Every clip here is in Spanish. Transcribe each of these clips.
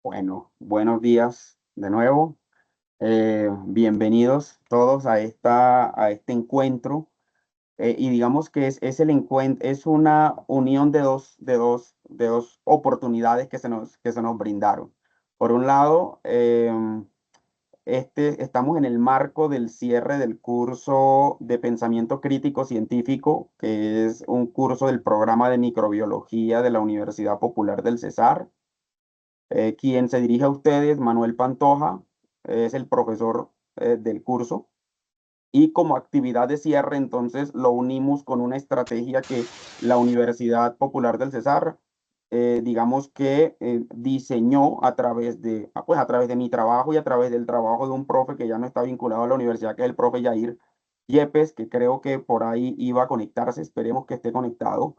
Bueno, buenos días de nuevo. Bienvenidos todos a este encuentro. Y digamos que es el encuentro, es una unión de dos oportunidades que se nos brindaron. Por un lado, estamos en el marco del cierre del curso de pensamiento crítico científico, que es un curso del programa de microbiología de la Universidad Popular del Cesar. Quien se dirige a ustedes, Manuel Pantoja, es el profesor del curso. Y como actividad de cierre, entonces lo unimos con una estrategia que la Universidad Popular del Cesar, digamos que diseñó a través de mi trabajo y a través del trabajo de un profe que ya no está vinculado a la universidad, que es el profe Yair Yepes, que creo que por ahí iba a conectarse, esperemos que esté conectado.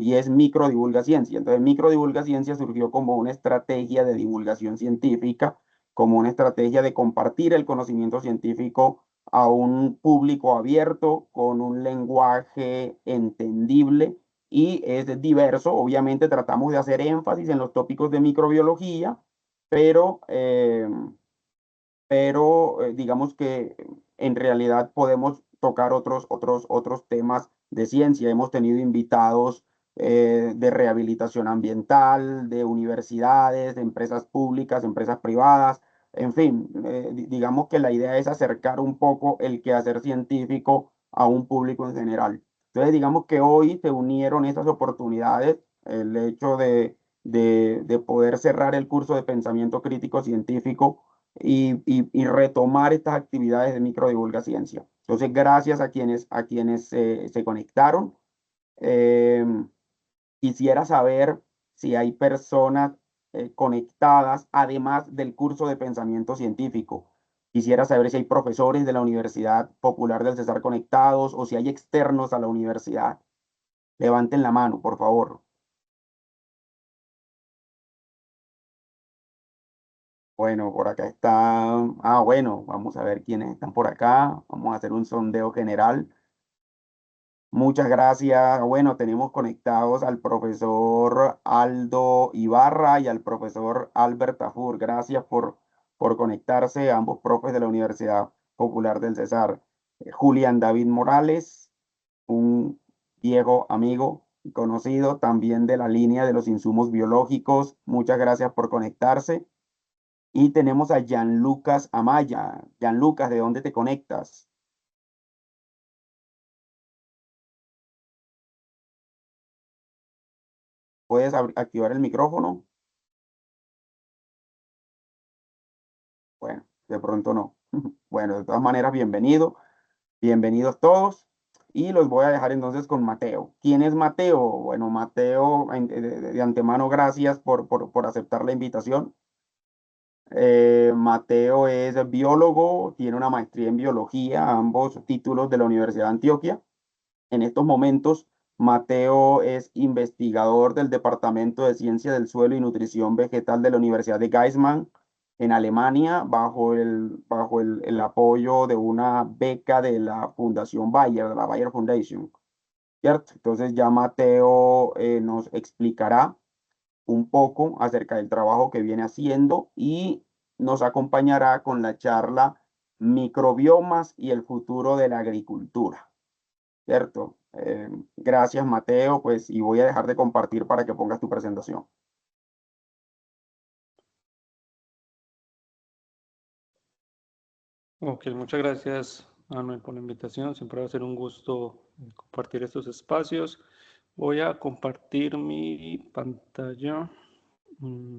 Y es Microdivulga Ciencia. Entonces, Microdivulga Ciencia surgió como una estrategia de divulgación científica, como una estrategia de compartir el conocimiento científico a un público abierto, con un lenguaje entendible y es diverso. Obviamente tratamos de hacer énfasis en los tópicos de microbiología, pero, digamos que en realidad podemos tocar otros temas de ciencia. Hemos tenido invitados de rehabilitación ambiental, de universidades, de empresas públicas, empresas privadas, en fin, digamos que la idea es acercar un poco el quehacer científico a un público en general. Entonces, digamos que hoy se unieron estas oportunidades, el hecho de poder cerrar el curso de pensamiento crítico científico y retomar estas actividades de microdivulga ciencia. Entonces, gracias a quienes se conectaron. Em, Quisiera saber si hay personas conectadas, además del curso de pensamiento científico. Quisiera saber si hay profesores de la Universidad Popular del Cesar conectados o si hay externos a la universidad. Levanten la mano, por favor. Bueno, por acá está. Bueno, vamos a ver quiénes están por acá. Vamos a hacer un sondeo general. Muchas gracias. Bueno, tenemos conectados al profesor Aldo Ibarra y al profesor Albert Tafur. Gracias por conectarse, ambos profes de la Universidad Popular del Cesar. Julián David Morales, un viejo amigo y conocido también de la línea de los insumos biológicos. Muchas gracias por conectarse. Y tenemos a Gianlucas Amaya. Gianlucas, ¿de dónde te conectas? ¿Puedes activar el micrófono? Bueno, de pronto no. Bueno, de todas maneras, bienvenidos todos. Y los voy a dejar entonces con Mateo. ¿Quién es Mateo? Bueno, Mateo, de antemano, gracias por aceptar la invitación. Mateo es biólogo, tiene una maestría en biología, ambos títulos de la Universidad de Antioquia. En estos momentos, Mateo es investigador del Departamento de Ciencia del Suelo y Nutrición Vegetal de la Universidad de Geismar en Alemania, bajo el apoyo de una beca de la Fundación Bayer, de la Bayer Foundation, ¿cierto? Entonces ya Mateo nos explicará un poco acerca del trabajo que viene haciendo y nos acompañará con la charla Microbiomas y el futuro de la agricultura. ¿Cierto? Gracias, Mateo, pues, y voy a dejar de compartir para que pongas tu presentación. Ok, muchas gracias, Manuel, por la invitación. Siempre va a ser un gusto compartir estos espacios. Voy a compartir mi pantalla. Mm,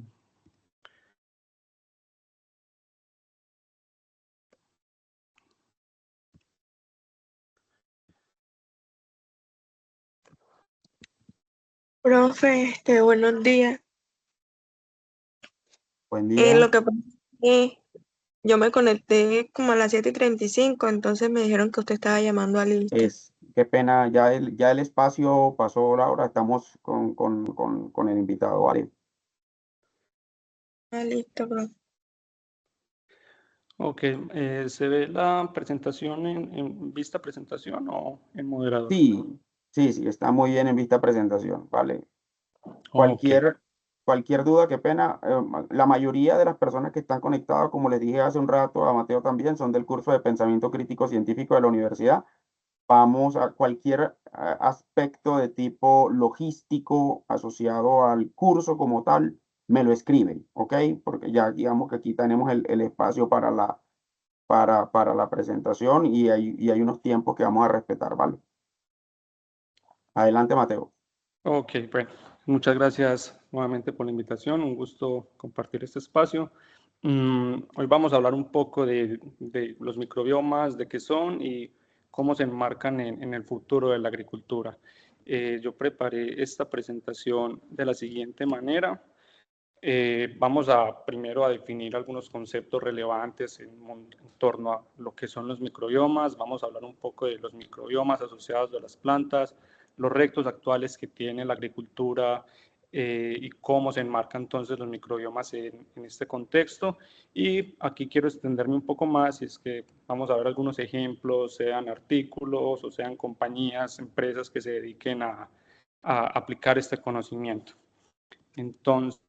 Profe, buenos días. Buen día. Lo que pasa es que yo me conecté como a las 7:35, entonces me dijeron que usted estaba llamando a Lilka. Qué pena, ya el espacio pasó la hora, estamos con el invitado, ¿vale? Ah, listo, profe. ok, ¿se ve la presentación en vista presentación o en moderador? Sí, sí, está muy bien en vista presentación, ¿vale? Ok, Cualquier, cualquier duda, qué pena. La mayoría de las personas que están conectadas, como les dije hace un rato a Mateo también, son del curso de Pensamiento Crítico Científico de la universidad. Vamos a cualquier aspecto de tipo logístico asociado al curso como tal, me lo escriben, ¿ok? Porque ya digamos que aquí tenemos el espacio para la presentación y hay unos tiempos que vamos a respetar, ¿vale? Adelante, Mateo. Ok, bueno, muchas gracias nuevamente por la invitación, un gusto compartir este espacio. Hoy vamos a hablar un poco de los microbiomas, de qué son y cómo se enmarcan en el futuro de la agricultura. Yo preparé esta presentación de la siguiente manera. Vamos a primero a definir algunos conceptos relevantes en torno a lo que son los microbiomas. Vamos a hablar un poco de los microbiomas asociados a las plantas, los retos actuales que tiene la agricultura y cómo se enmarcan entonces los microbiomas en este contexto. Y aquí quiero extenderme un poco más y es que vamos a ver algunos ejemplos, sean artículos o sean compañías, empresas que se dediquen a aplicar este conocimiento. Entonces,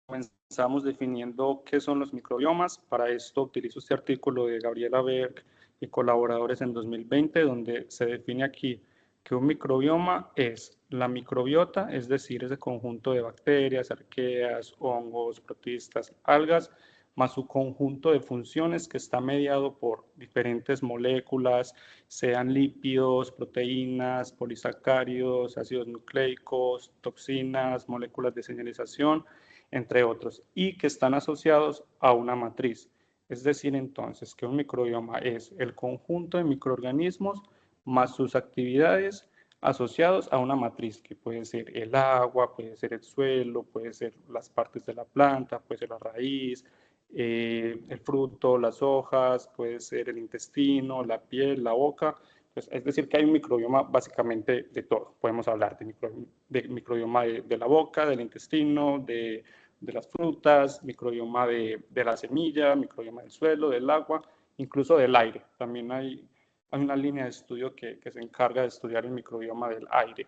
comenzamos definiendo qué son los microbiomas. Para esto utilizo este artículo de Gabriela Berg y colaboradores en 2020, donde se define aquí que un microbioma es la microbiota, es decir, ese conjunto de bacterias, arqueas, hongos, protistas, algas, más su conjunto de funciones que está mediado por diferentes moléculas, sean lípidos, proteínas, polisacáridos, ácidos nucleicos, toxinas, moléculas de señalización, entre otros, y que están asociados a una matriz. Es decir, entonces, que un microbioma es el conjunto de microorganismos más sus actividades asociados a una matriz, que puede ser el agua, puede ser el suelo, puede ser las partes de la planta, puede ser la raíz, el fruto, las hojas, puede ser el intestino, la piel, la boca. Pues, es decir, que hay un microbioma básicamente de todo. Podemos hablar de microbioma de la boca, del intestino, de las frutas, microbioma de la semilla, microbioma del suelo, del agua, incluso del aire. También hay una línea de estudio que se encarga de estudiar el microbioma del aire.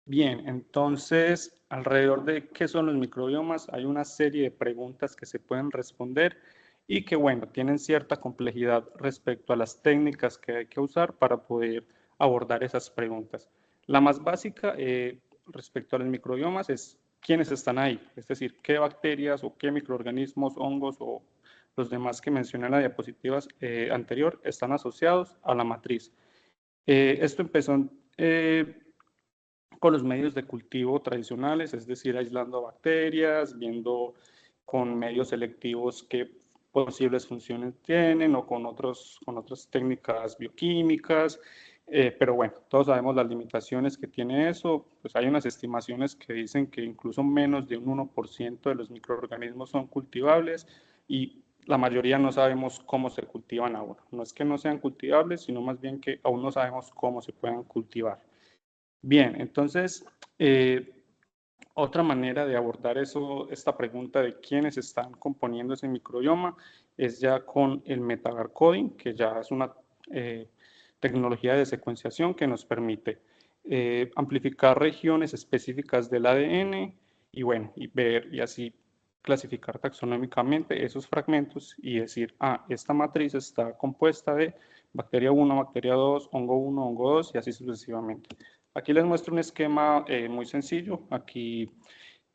Bien, entonces, alrededor de qué son los microbiomas, hay una serie de preguntas que se pueden responder y que, bueno, tienen cierta complejidad respecto a las técnicas que hay que usar para poder abordar esas preguntas. La más básica respecto a los microbiomas es quiénes están ahí, es decir, qué bacterias o qué microorganismos, hongos o los demás que mencioné en la diapositiva anterior están asociados a la matriz. Esto empezó con los medios de cultivo tradicionales, es decir, aislando bacterias, viendo con medios selectivos qué posibles funciones tienen o con otras técnicas bioquímicas. Pero bueno, todos sabemos las limitaciones que tiene eso. Pues hay unas estimaciones que dicen que incluso menos de un 1% de los microorganismos son cultivables y la mayoría no sabemos cómo se cultivan aún. No es que no sean cultivables, sino más bien que aún no sabemos cómo se pueden cultivar. Bien, entonces, otra manera de abordar esta pregunta de quiénes están componiendo ese microbioma es ya con el metabarcoding, que ya es una tecnología de secuenciación que nos permite amplificar regiones específicas del ADN y bueno, y ver y así clasificar taxonómicamente esos fragmentos y decir, esta matriz está compuesta de bacteria 1, bacteria 2, hongo 1, hongo 2 y así sucesivamente. Aquí les muestro un esquema muy sencillo. Aquí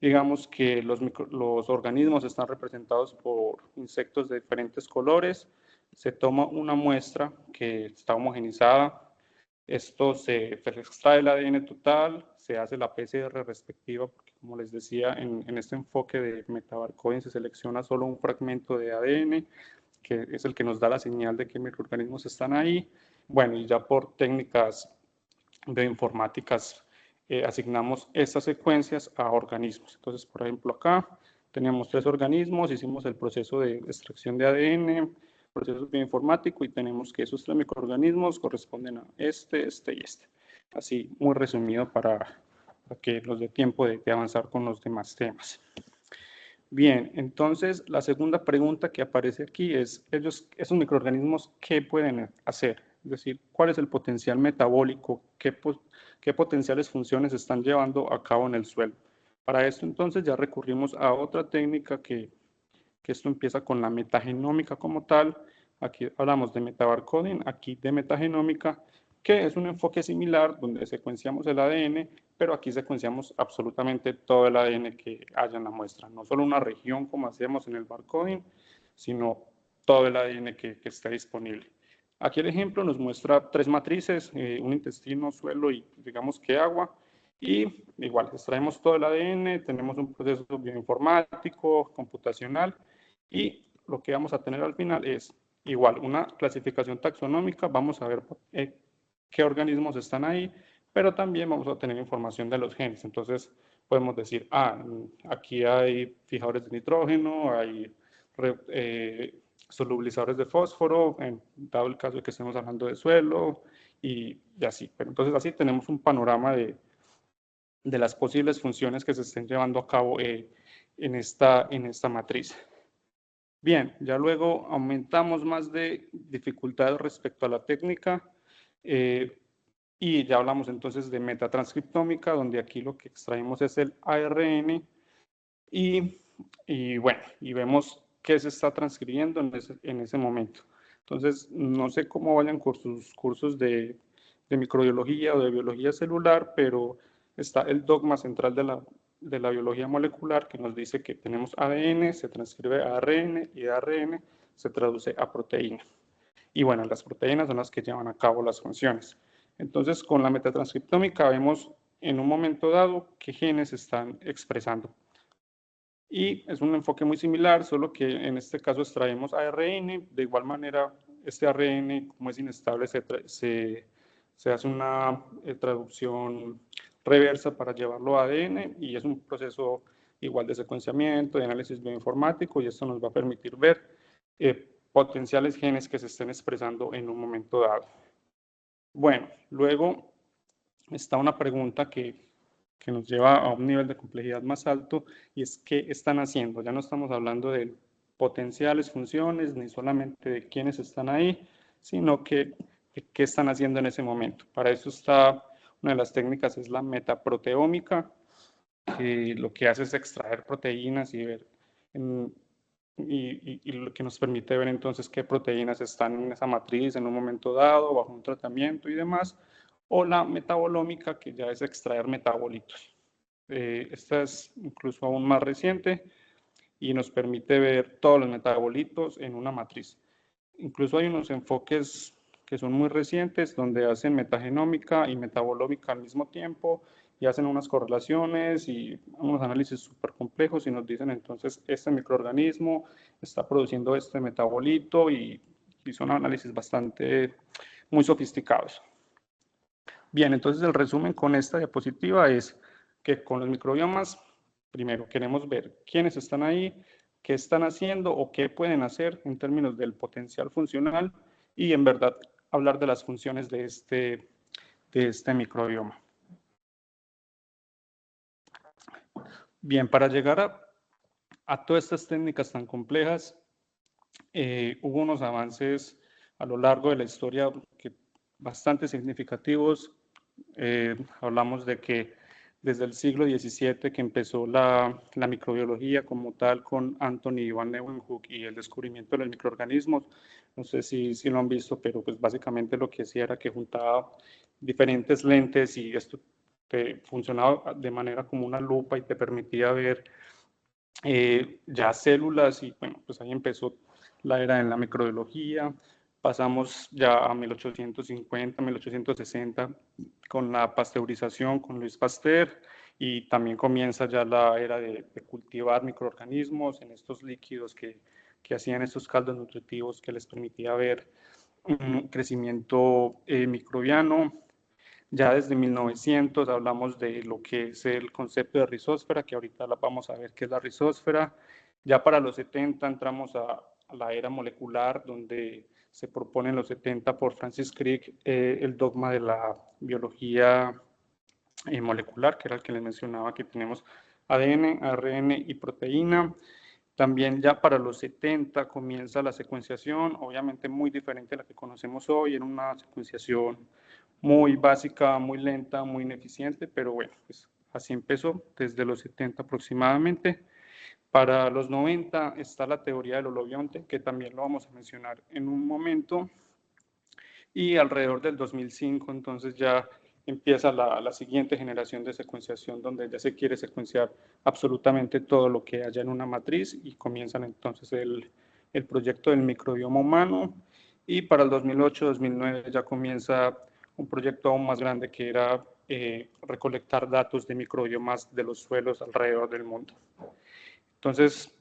digamos que los organismos están representados por insectos de diferentes colores. Se toma una muestra que está homogenizada. Esto se extrae el ADN total, se hace la PCR respectiva, porque como les decía, en este enfoque de metabarcoding se selecciona solo un fragmento de ADN, que es el que nos da la señal de qué microorganismos están ahí. Bueno, y ya por técnicas bioinformáticas asignamos estas secuencias a organismos. Entonces, por ejemplo, acá teníamos 3 organismos, hicimos el proceso de extracción de ADN, proceso bioinformático y tenemos que esos 3 microorganismos corresponden a este y este. Así, muy resumido para que nos dé tiempo de avanzar con los demás temas. Bien, entonces la segunda pregunta que aparece aquí es, esos microorganismos, ¿qué pueden hacer? Es decir, ¿cuál es el potencial metabólico? ¿Qué potenciales funciones están llevando a cabo en el suelo? Para esto entonces ya recurrimos a otra técnica que esto empieza con la metagenómica como tal. Aquí hablamos de metabarcoding, aquí de metagenómica, que es un enfoque similar donde secuenciamos el ADN, pero aquí secuenciamos absolutamente todo el ADN que haya en la muestra, no solo una región como hacemos en el barcoding, sino todo el ADN que esté disponible. Aquí el ejemplo nos muestra 3 matrices, un intestino, suelo y digamos que agua, y igual extraemos todo el ADN, tenemos un proceso bioinformático, computacional, y lo que vamos a tener al final es igual una clasificación taxonómica, vamos a ver qué organismos están ahí, pero también vamos a tener información de los genes. Entonces podemos decir, aquí hay fijadores de nitrógeno, hay solubilizadores de fósforo, dado el caso de que estemos hablando de suelo, y así. Pero entonces así tenemos un panorama de las posibles funciones que se estén llevando a cabo en esta matriz. Bien, ya luego aumentamos más de dificultad respecto a la técnica y ya hablamos entonces de metatranscriptómica, donde aquí lo que extraemos es el ARN y bueno, y vemos qué se está transcribiendo en ese momento. Entonces, no sé cómo vayan con sus cursos de microbiología o de biología celular, pero está el dogma central de la biología molecular que nos dice que tenemos ADN, se transcribe a ARN y de ARN se traduce a proteína. Y bueno, las proteínas son las que llevan a cabo las funciones. Entonces, con la metatranscriptómica vemos en un momento dado qué genes están expresando. Y es un enfoque muy similar, solo que en este caso extraemos ARN. De igual manera, este ARN, como es inestable, se hace una traducción reversa para llevarlo a ADN y es un proceso igual de secuenciamiento, de análisis bioinformático, y esto nos va a permitir ver potenciales genes que se estén expresando en un momento dado. Bueno, luego está una pregunta que nos lleva a un nivel de complejidad más alto, y es qué están haciendo. Ya no estamos hablando de potenciales funciones, ni solamente de quiénes están ahí, sino que qué están haciendo en ese momento. Para eso está una de las técnicas, es la metaproteómica, que lo que hace es extraer proteínas y ver y lo que nos permite ver entonces qué proteínas están en esa matriz en un momento dado, bajo un tratamiento y demás, o la metabolómica, que ya es extraer metabolitos. Esta es incluso aún más reciente y nos permite ver todos los metabolitos en una matriz. Incluso hay unos enfoques que son muy recientes donde hacen metagenómica y metabolómica al mismo tiempo y hacen unas correlaciones y unos análisis súper complejos y nos dicen entonces este microorganismo está produciendo este metabolito y son análisis bastante muy sofisticados. Bien, entonces el resumen con esta diapositiva es que con los microbiomas, primero queremos ver quiénes están ahí, qué están haciendo o qué pueden hacer en términos del potencial funcional y en verdad hablar de las funciones de este microbioma. Bien, para llegar a todas estas técnicas tan complejas, hubo unos avances a lo largo de la historia bastante significativos. Hablamos de que desde el siglo XVII que empezó la microbiología como tal con Anthony van Leeuwenhoek y el descubrimiento de los microorganismos. No sé si lo han visto, pero pues básicamente lo que hacía era que juntaba diferentes lentes y esto funcionaba de manera como una lupa y te permitía ver ya células y bueno, pues ahí empezó la era de la microbiología. Pasamos ya a 1850, 1860 con la pasteurización con Luis Pasteur y también comienza ya la era de cultivar microorganismos en estos líquidos que hacían estos caldos nutritivos que les permitía ver un crecimiento microbiano. Ya desde 1900 hablamos de lo que es el concepto de rizósfera, que ahorita vamos a ver qué es la rizósfera. Ya para los 70 entramos a la era molecular, donde se propone en los 70 por Francis Crick el dogma de la biología molecular, que era el que les mencionaba, que tenemos ADN, ARN y proteína. También ya para los 70 comienza la secuenciación, obviamente muy diferente a la que conocemos hoy, era una secuenciación muy básica, muy lenta, muy ineficiente, pero bueno, pues así empezó, desde los 70 aproximadamente. Para los 90 está la teoría del holobionte, que también lo vamos a mencionar en un momento. Y alrededor del 2005, entonces ya empieza la siguiente generación de secuenciación, donde ya se quiere secuenciar absolutamente todo lo que haya en una matriz, y comienzan entonces el proyecto del microbioma humano. Y para el 2008-2009 ya comienza un proyecto aún más grande, que era recolectar datos de microbiomas de los suelos alrededor del mundo. Entonces,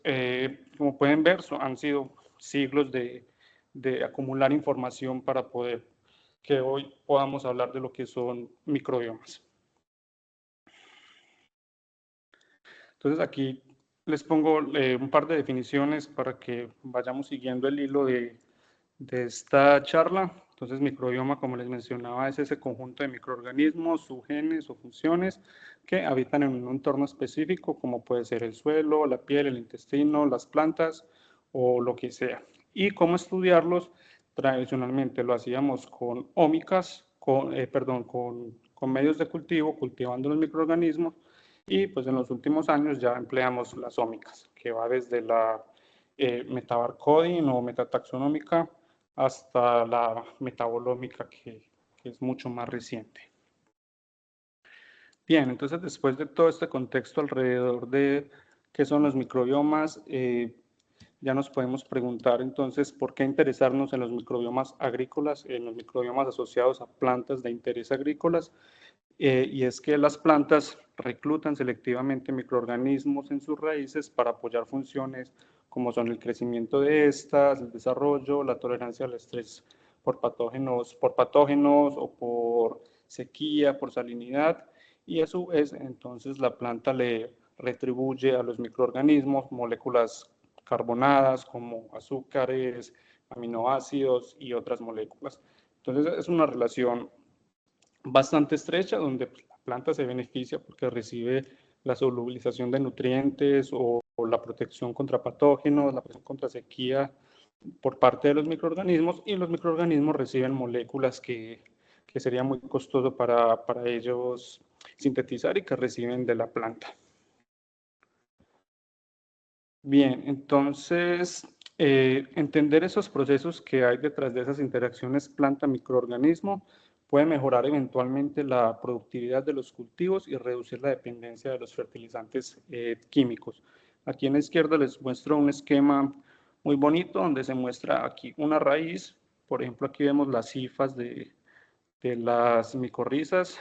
como pueden ver, han sido siglos de acumular información para poder que hoy podamos hablar de lo que son microbiomas. Entonces, aquí les pongo un par de definiciones para que vayamos siguiendo el hilo de esta charla. Entonces, microbioma, como les mencionaba, es ese conjunto de microorganismos, subgenes o funciones que habitan en un entorno específico, como puede ser el suelo, la piel, el intestino, las plantas o lo que sea. Y cómo estudiarlos, tradicionalmente lo hacíamos con ómicas, con medios de cultivo, cultivando los microorganismos, y pues en los últimos años ya empleamos las ómicas, que va desde la metabarcoding o metataxonómica hasta la metabolómica, que es mucho más reciente. Bien, entonces después de todo este contexto alrededor de qué son los microbiomas, ya nos podemos preguntar entonces por qué interesarnos en los microbiomas agrícolas, en los microbiomas asociados a plantas de interés agrícolas. Y es que las plantas reclutan selectivamente microorganismos en sus raíces para apoyar funciones como son el crecimiento de estas, el desarrollo, la tolerancia al estrés por patógenos o por sequía, por salinidad, y a su vez entonces la planta le retribuye a los microorganismos moléculas carbonadas como azúcares, aminoácidos y otras moléculas. Entonces es una relación bastante estrecha, donde la planta se beneficia porque recibe la solubilización de nutrientes o la protección contra patógenos, la protección contra sequía por parte de los microorganismos, y los microorganismos reciben moléculas que sería muy costoso para ellos sintetizar y que reciben de la planta. Bien, entonces, entender esos procesos que hay detrás de esas interacciones planta-microorganismo puede mejorar eventualmente la productividad de los cultivos y reducir la dependencia de los fertilizantes químicos. Aquí en la izquierda les muestro un esquema muy bonito donde se muestra aquí una raíz. Por ejemplo, aquí vemos las hifas de las micorrizas,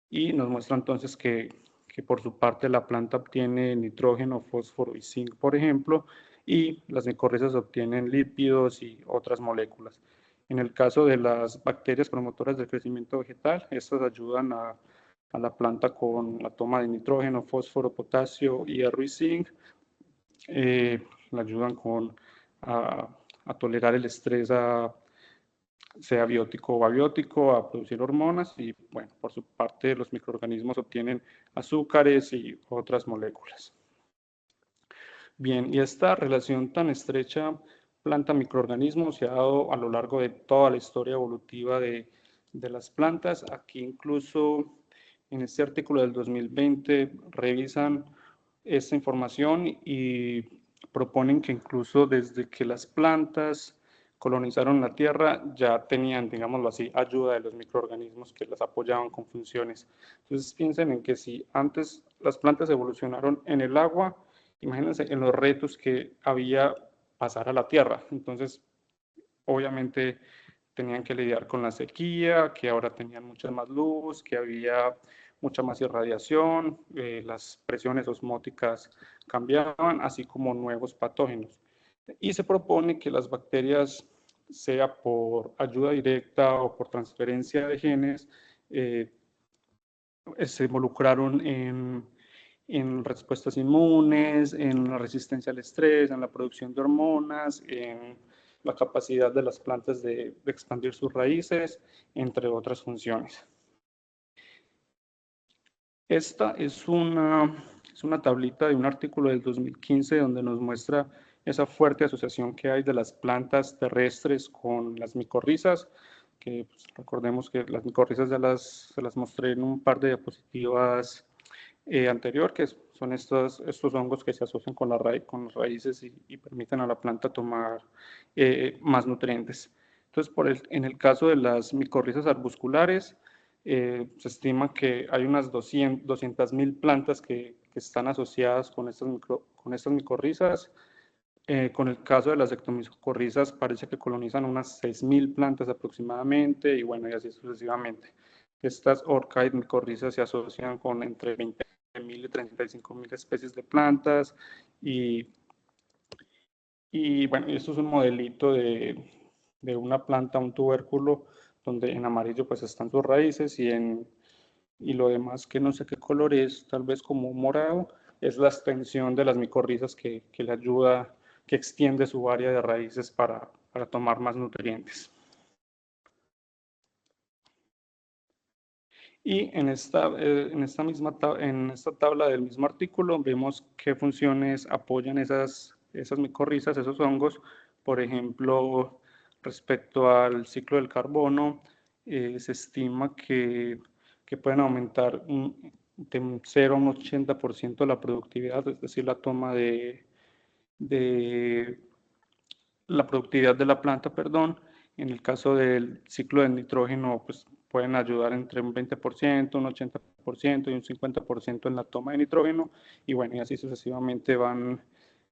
y nos muestra entonces que por su parte la planta obtiene nitrógeno, fósforo y zinc, por ejemplo, y las micorrizas obtienen lípidos y otras moléculas. En el caso de las bacterias promotoras del crecimiento vegetal, estas ayudan a la planta con la toma de nitrógeno, fósforo, potasio, hierro y zinc. La ayudan a tolerar el estrés, sea biótico o abiótico, a producir hormonas, y bueno, por su parte los microorganismos obtienen azúcares y otras moléculas. Bien, y esta relación tan estrecha planta-microorganismo se ha dado a lo largo de toda la historia evolutiva de las plantas. Aquí incluso en este artículo del 2020 revisan esta información y proponen que incluso desde que las plantas colonizaron la Tierra ya tenían, digámoslo así, ayuda de los microorganismos que las apoyaban con funciones. Entonces piensen en que si antes las plantas evolucionaron en el agua, imagínense en los retos que había pasar a la Tierra. Entonces, obviamente tenían que lidiar con la sequía, que ahora tenían mucha más luz, que había mucha más irradiación, las presiones osmóticas cambiaban, así como nuevos patógenos. Y se propone que las bacterias, sea por ayuda directa o por transferencia de genes, se involucraron en respuestas inmunes, en la resistencia al estrés, en la producción de hormonas, en la capacidad de las plantas de expandir sus raíces, entre otras funciones. Esta es una tablita de un artículo del 2015 donde nos muestra esa fuerte asociación que hay de las plantas terrestres con las micorrizas, que pues, recordemos que las micorrizas se las mostré en un par de diapositivas anterior, que son estos hongos que se asocian con las raíces y permiten a la planta tomar más nutrientes. Entonces, en el caso de las micorrizas arbusculares, se estima que hay unas 200.000 plantas que están asociadas con estas micorrizas. Con el caso de las ectomicorrizas, parece que colonizan unas 6.000 plantas aproximadamente, y bueno, y así sucesivamente. Estas orchid micorrizas se asocian con entre 20.000 y 35.000 especies de plantas, y bueno, esto es un modelito de una planta, un tubérculo, donde en amarillo pues están sus raíces, y lo demás, que no sé qué color es, tal vez como morado, es la extensión de las micorrizas que le ayuda, que extiende su área de raíces para tomar más nutrientes. Y en esta tabla del mismo artículo vemos qué funciones apoyan esas micorrizas, esos hongos. Por ejemplo, respecto al ciclo del carbono, se estima que pueden aumentar de 0 a un 80% la productividad, es decir, la toma de la productividad de la planta, perdón. En el caso del ciclo del nitrógeno, pues pueden ayudar entre un 20%, un 80% y un 50% en la toma de nitrógeno, y bueno, y así sucesivamente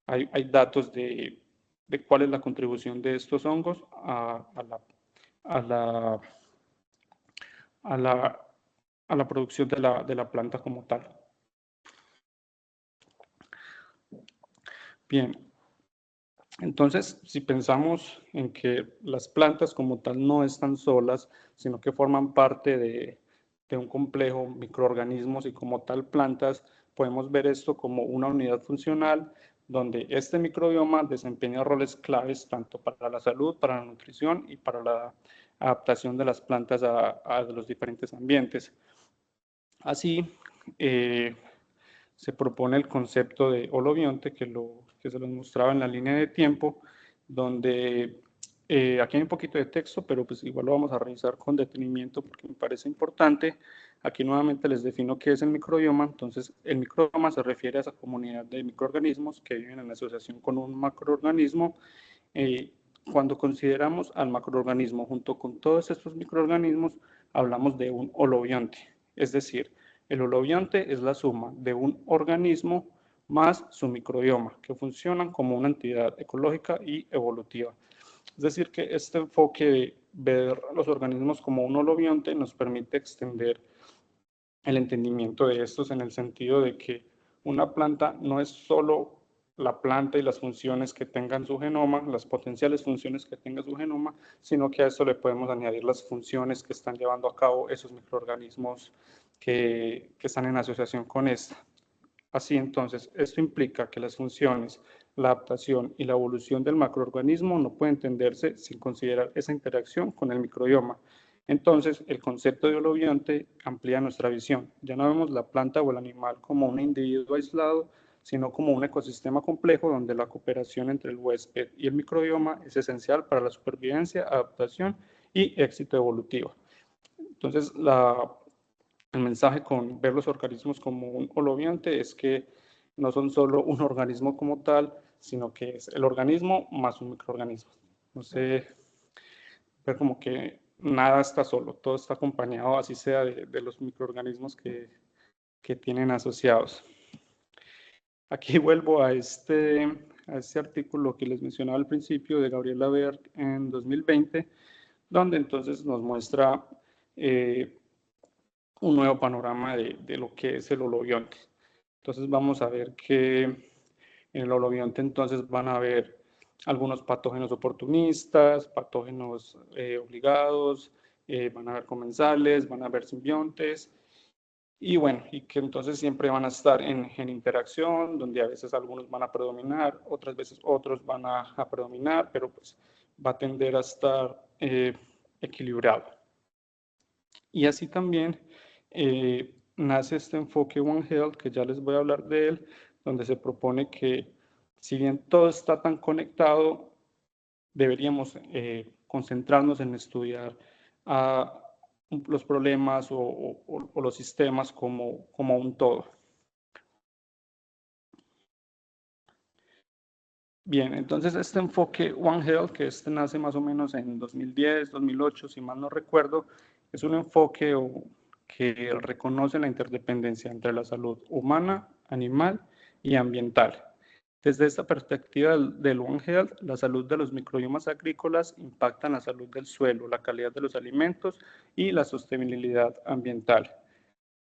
hay datos de cuál es la contribución de estos hongos a la producción de la planta como tal. Bien, entonces, si pensamos en que las plantas como tal no están solas, sino que forman parte de un complejo microorganismos, y como tal plantas, podemos ver esto como una unidad funcional donde este microbioma desempeña roles claves tanto para la salud, para la nutrición y para la adaptación de las plantas a los diferentes ambientes. Así, se propone el concepto de holobionte, que se los mostraba en la línea de tiempo, donde aquí hay un poquito de texto, pero pues igual lo vamos a revisar con detenimiento porque me parece importante. Aquí nuevamente les defino qué es el microbioma. Entonces, el microbioma se refiere a esa comunidad de microorganismos que viven en asociación con un macroorganismo. Cuando consideramos al macroorganismo junto con todos estos microorganismos, hablamos de un holobionte, es decir, el holobionte es la suma de un organismo más su microbioma, que funcionan como una entidad ecológica y evolutiva. Es decir, que este enfoque de ver a los organismos como un holobionte nos permite extender el entendimiento de estos en el sentido de que una planta no es solo la planta y las funciones que tenga en su genoma, las potenciales funciones que tenga su genoma, sino que a esto le podemos añadir las funciones que están llevando a cabo esos microorganismos que están en asociación con esta. Así entonces, esto implica que las funciones, la adaptación y la evolución del macroorganismo no puede entenderse sin considerar esa interacción con el microbioma. Entonces, el concepto de holobionte amplía nuestra visión. Ya no vemos la planta o el animal como un individuo aislado, sino como un ecosistema complejo donde la cooperación entre el huésped y el microbioma es esencial para la supervivencia, adaptación y éxito evolutivo. Entonces, el mensaje con ver los organismos como un holobionte es que no son solo un organismo como tal, sino que es el organismo más un microorganismo. No sé, ver como que nada está solo, todo está acompañado, así sea de los microorganismos que tienen asociados. Aquí vuelvo a este artículo que les mencionaba al principio de Gabriela Berg en 2020, donde entonces nos muestra un nuevo panorama de lo que es el holobionte. Entonces vamos a ver que en el holobionte entonces van a haber algunos patógenos oportunistas, patógenos obligados, van a haber comensales, van a haber simbiontes, y bueno, y que entonces siempre van a estar en interacción, donde a veces algunos van a predominar, otras veces otros van a predominar, pero pues va a tender a estar equilibrado. Y así también nace este enfoque One Health, que ya les voy a hablar de él, donde se propone que si bien todo está tan conectado, deberíamos concentrarnos en estudiar los problemas o los sistemas como un todo. Bien, entonces este enfoque One Health, que nace más o menos en 2010, 2008, si mal no recuerdo, es un enfoque que reconoce la interdependencia entre la salud humana, animal y ambiental. Desde esta perspectiva del One Health, la salud de los microbiomas agrícolas impacta en la salud del suelo, la calidad de los alimentos y la sostenibilidad ambiental.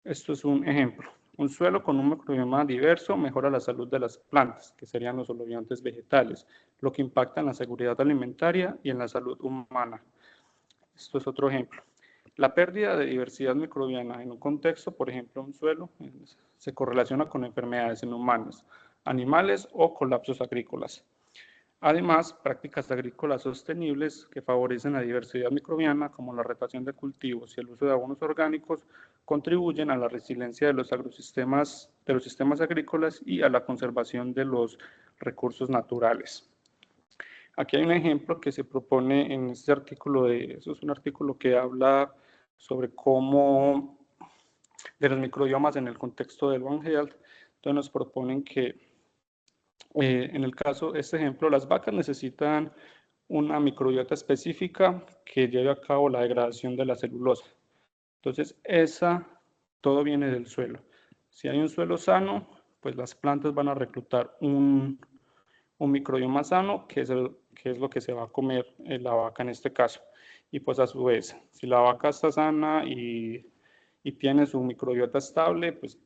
Esto es un ejemplo. Un suelo con un microbioma diverso mejora la salud de las plantas, que serían los holobiontes vegetales, lo que impacta en la seguridad alimentaria y en la salud humana. Esto es otro ejemplo. La pérdida de diversidad microbiana en un contexto, por ejemplo, un suelo, se correlaciona con enfermedades en humanos, animales o colapsos agrícolas. Además, prácticas agrícolas sostenibles que favorecen la diversidad microbiana, como la rotación de cultivos y el uso de abonos orgánicos, contribuyen a la resiliencia de los agrosistemas, de los sistemas agrícolas y a la conservación de los recursos naturales. Aquí hay un ejemplo que se propone en este artículo, eso es un artículo que habla sobre cómo, de los microbiomas en el contexto del One Health. Entonces nos proponen que en el caso, este ejemplo, las vacas necesitan una microbiota específica que lleve a cabo la degradación de la celulosa. Entonces, todo viene del suelo. Si hay un suelo sano, pues las plantas van a reclutar un microbioma sano, que es lo que se va a comer la vaca en este caso. Y pues a su vez, si la vaca está sana y tiene su microbiota estable, pues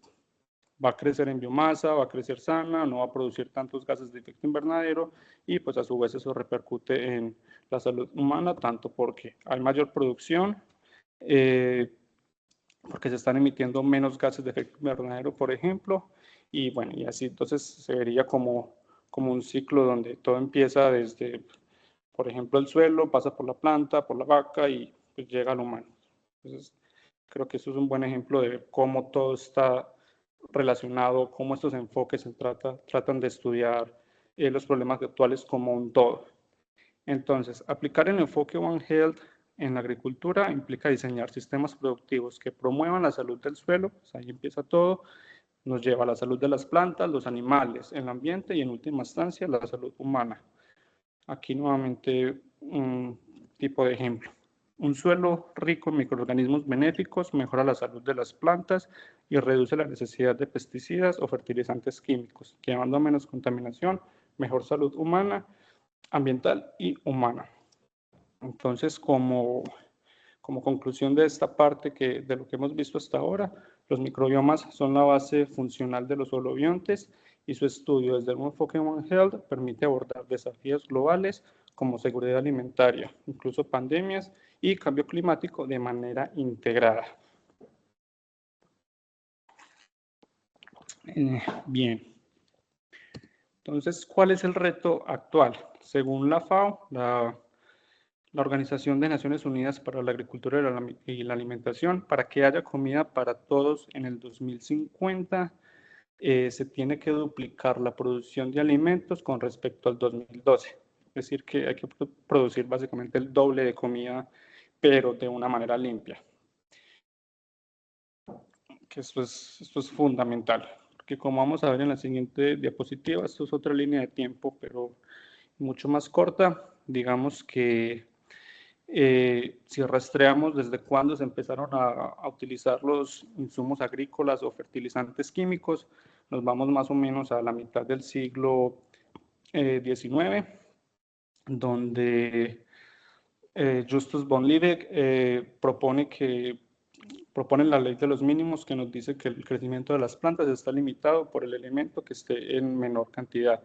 va a crecer en biomasa, va a crecer sana, no va a producir tantos gases de efecto invernadero y pues a su vez eso repercute en la salud humana, tanto porque hay mayor producción, porque se están emitiendo menos gases de efecto invernadero, por ejemplo, y bueno, y así entonces se vería como un ciclo donde todo empieza desde, por ejemplo, el suelo, pasa por la planta, por la vaca y pues llega al humano. Entonces, creo que eso es un buen ejemplo de cómo todo está relacionado, cómo estos enfoques tratan de estudiar los problemas actuales como un todo. Entonces, aplicar el enfoque One Health en la agricultura implica diseñar sistemas productivos que promuevan la salud del suelo, pues ahí empieza todo, nos lleva a la salud de las plantas, los animales, el ambiente y en última instancia la salud humana. Aquí nuevamente un tipo de ejemplo. Un suelo rico en microorganismos benéficos mejora la salud de las plantas y reduce la necesidad de pesticidas o fertilizantes químicos, llevando a menos contaminación, mejor salud humana, ambiental y humana. Entonces, como conclusión de esta parte de lo que hemos visto hasta ahora, los microbiomas son la base funcional de los holobiontes y su estudio desde un enfoque One Health permite abordar desafíos globales como seguridad alimentaria, incluso pandemias y cambio climático de manera integrada. Bien. Entonces, ¿cuál es el reto actual? Según la FAO, la Organización de Naciones Unidas para la Agricultura y la Alimentación, para que haya comida para todos en el 2050, se tiene que duplicar la producción de alimentos con respecto al 2012. Es decir, que hay que producir básicamente el doble de comida, pero de una manera limpia. Que esto es fundamental, porque como vamos a ver en la siguiente diapositiva, esto es otra línea de tiempo, pero mucho más corta. Digamos que si rastreamos desde cuándo se empezaron a utilizar los insumos agrícolas o fertilizantes químicos, nos vamos más o menos a la mitad del siglo XIX, donde Justus von Liebig propone la ley de los mínimos, que nos dice que el crecimiento de las plantas está limitado por el elemento que esté en menor cantidad.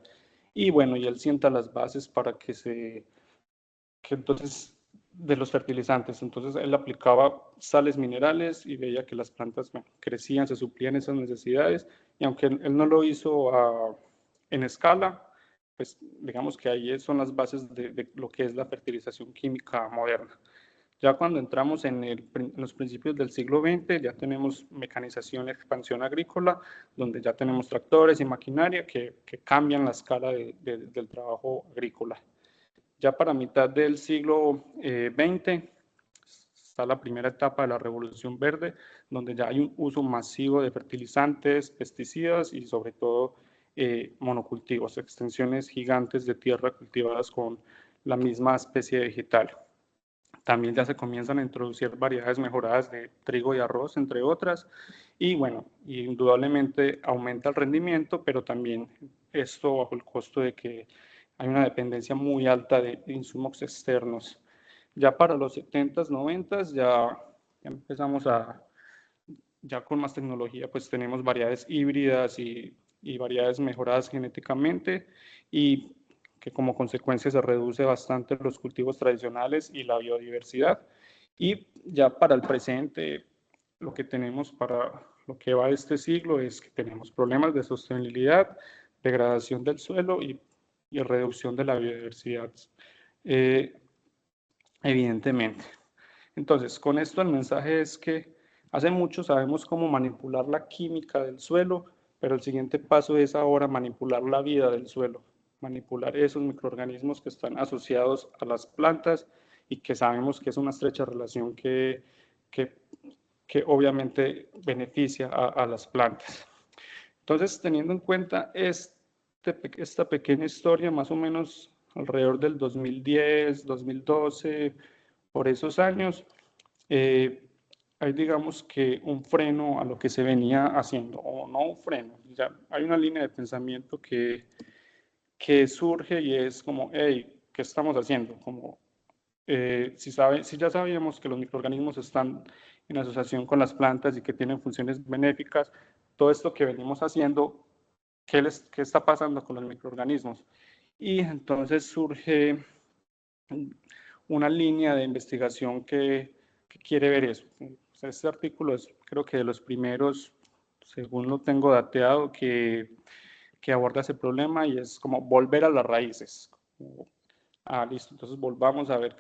Y bueno, y él sienta las bases para que entonces de los fertilizantes. Entonces él aplicaba sales minerales y veía que las plantas crecían, se suplían esas necesidades, y aunque él no lo hizo en escala, pues digamos que ahí son las bases de lo que es la fertilización química moderna. Ya cuando entramos en los principios del siglo XX, ya tenemos mecanización y expansión agrícola, donde ya tenemos tractores y maquinaria que cambian la escala del trabajo agrícola. Ya para mitad del siglo XX está la primera etapa de la Revolución Verde, donde ya hay un uso masivo de fertilizantes, pesticidas y sobre todo monocultivos, extensiones gigantes de tierra cultivadas con la misma especie vegetal. También ya se comienzan a introducir variedades mejoradas de trigo y arroz, entre otras, y bueno, indudablemente aumenta el rendimiento, pero también esto bajo el costo de que hay una dependencia muy alta de insumos externos. Ya para los 70s, 90s, ya empezamos ya con más tecnología, pues tenemos variedades híbridas y variedades mejoradas genéticamente, y que como consecuencia se reduce bastante los cultivos tradicionales y la biodiversidad. Y ya para el presente, lo que tenemos para lo que va de este siglo es que tenemos problemas de sostenibilidad, degradación del suelo y reducción de la biodiversidad, evidentemente. Entonces, con esto el mensaje es que hace mucho sabemos cómo manipular la química del suelo, pero el siguiente paso es ahora manipular la vida del suelo, manipular esos microorganismos que están asociados a las plantas y que sabemos que es una estrecha relación que obviamente beneficia a las plantas. Entonces, teniendo en cuenta esta pequeña historia, más o menos alrededor del 2010, 2012, por esos años, hay, digamos, que un freno a lo que se venía haciendo, o no un freno, ya hay una línea de pensamiento que surge y es como, hey, ¿qué estamos haciendo? Como, si ya sabíamos que los microorganismos están en asociación con las plantas y que tienen funciones benéficas, todo esto que venimos haciendo, ¿qué está pasando con los microorganismos? Y entonces surge una línea de investigación que quiere ver eso. Este artículo es, creo que de los primeros, según lo tengo dateado, que aborda ese problema, y es como volver a las raíces. Listo, entonces volvamos a ver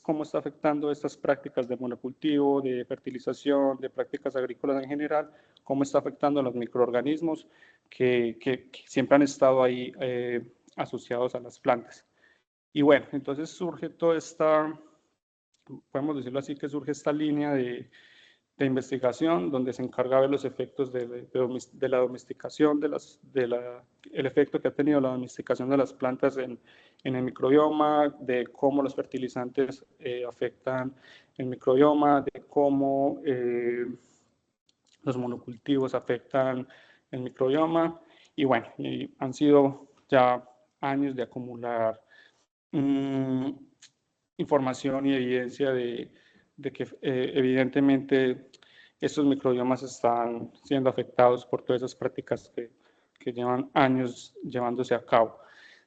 cómo está afectando estas prácticas de monocultivo, de fertilización, de prácticas agrícolas en general, cómo está afectando a los microorganismos que siempre han estado ahí asociados a las plantas. Y bueno, entonces surge toda esta, podemos decirlo así, que surge esta línea de investigación donde se encarga de ver los efectos de la domesticación, el efecto que ha tenido la domesticación de las plantas en el microbioma, de cómo los fertilizantes afectan el microbioma, de cómo los monocultivos afectan el microbioma. Y bueno, han sido ya años de acumular información y evidencia de que evidentemente estos microbiomas están siendo afectados por todas esas prácticas que llevan años llevándose a cabo.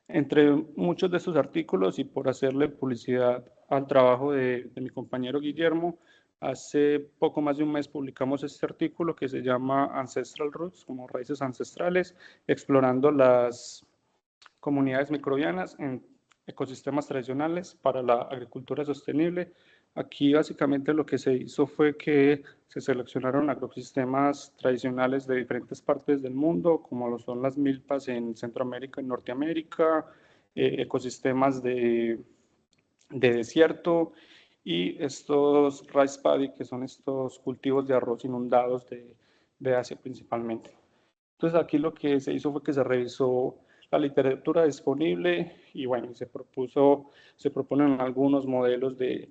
Entre muchos de estos artículos, y por hacerle publicidad al trabajo de mi compañero Guillermo, hace poco más de un mes publicamos este artículo que se llama Ancestral Roots, como raíces ancestrales, explorando las comunidades microbianas en ecosistemas tradicionales para la agricultura sostenible. Aquí básicamente lo que se hizo fue que se seleccionaron agrosistemas tradicionales de diferentes partes del mundo, como lo son las milpas en Centroamérica y Norteamérica, ecosistemas de desierto, y estos rice paddy, que son estos cultivos de arroz inundados de Asia principalmente. Entonces aquí lo que se hizo fue que se revisó la literatura disponible y bueno, se proponen algunos modelos de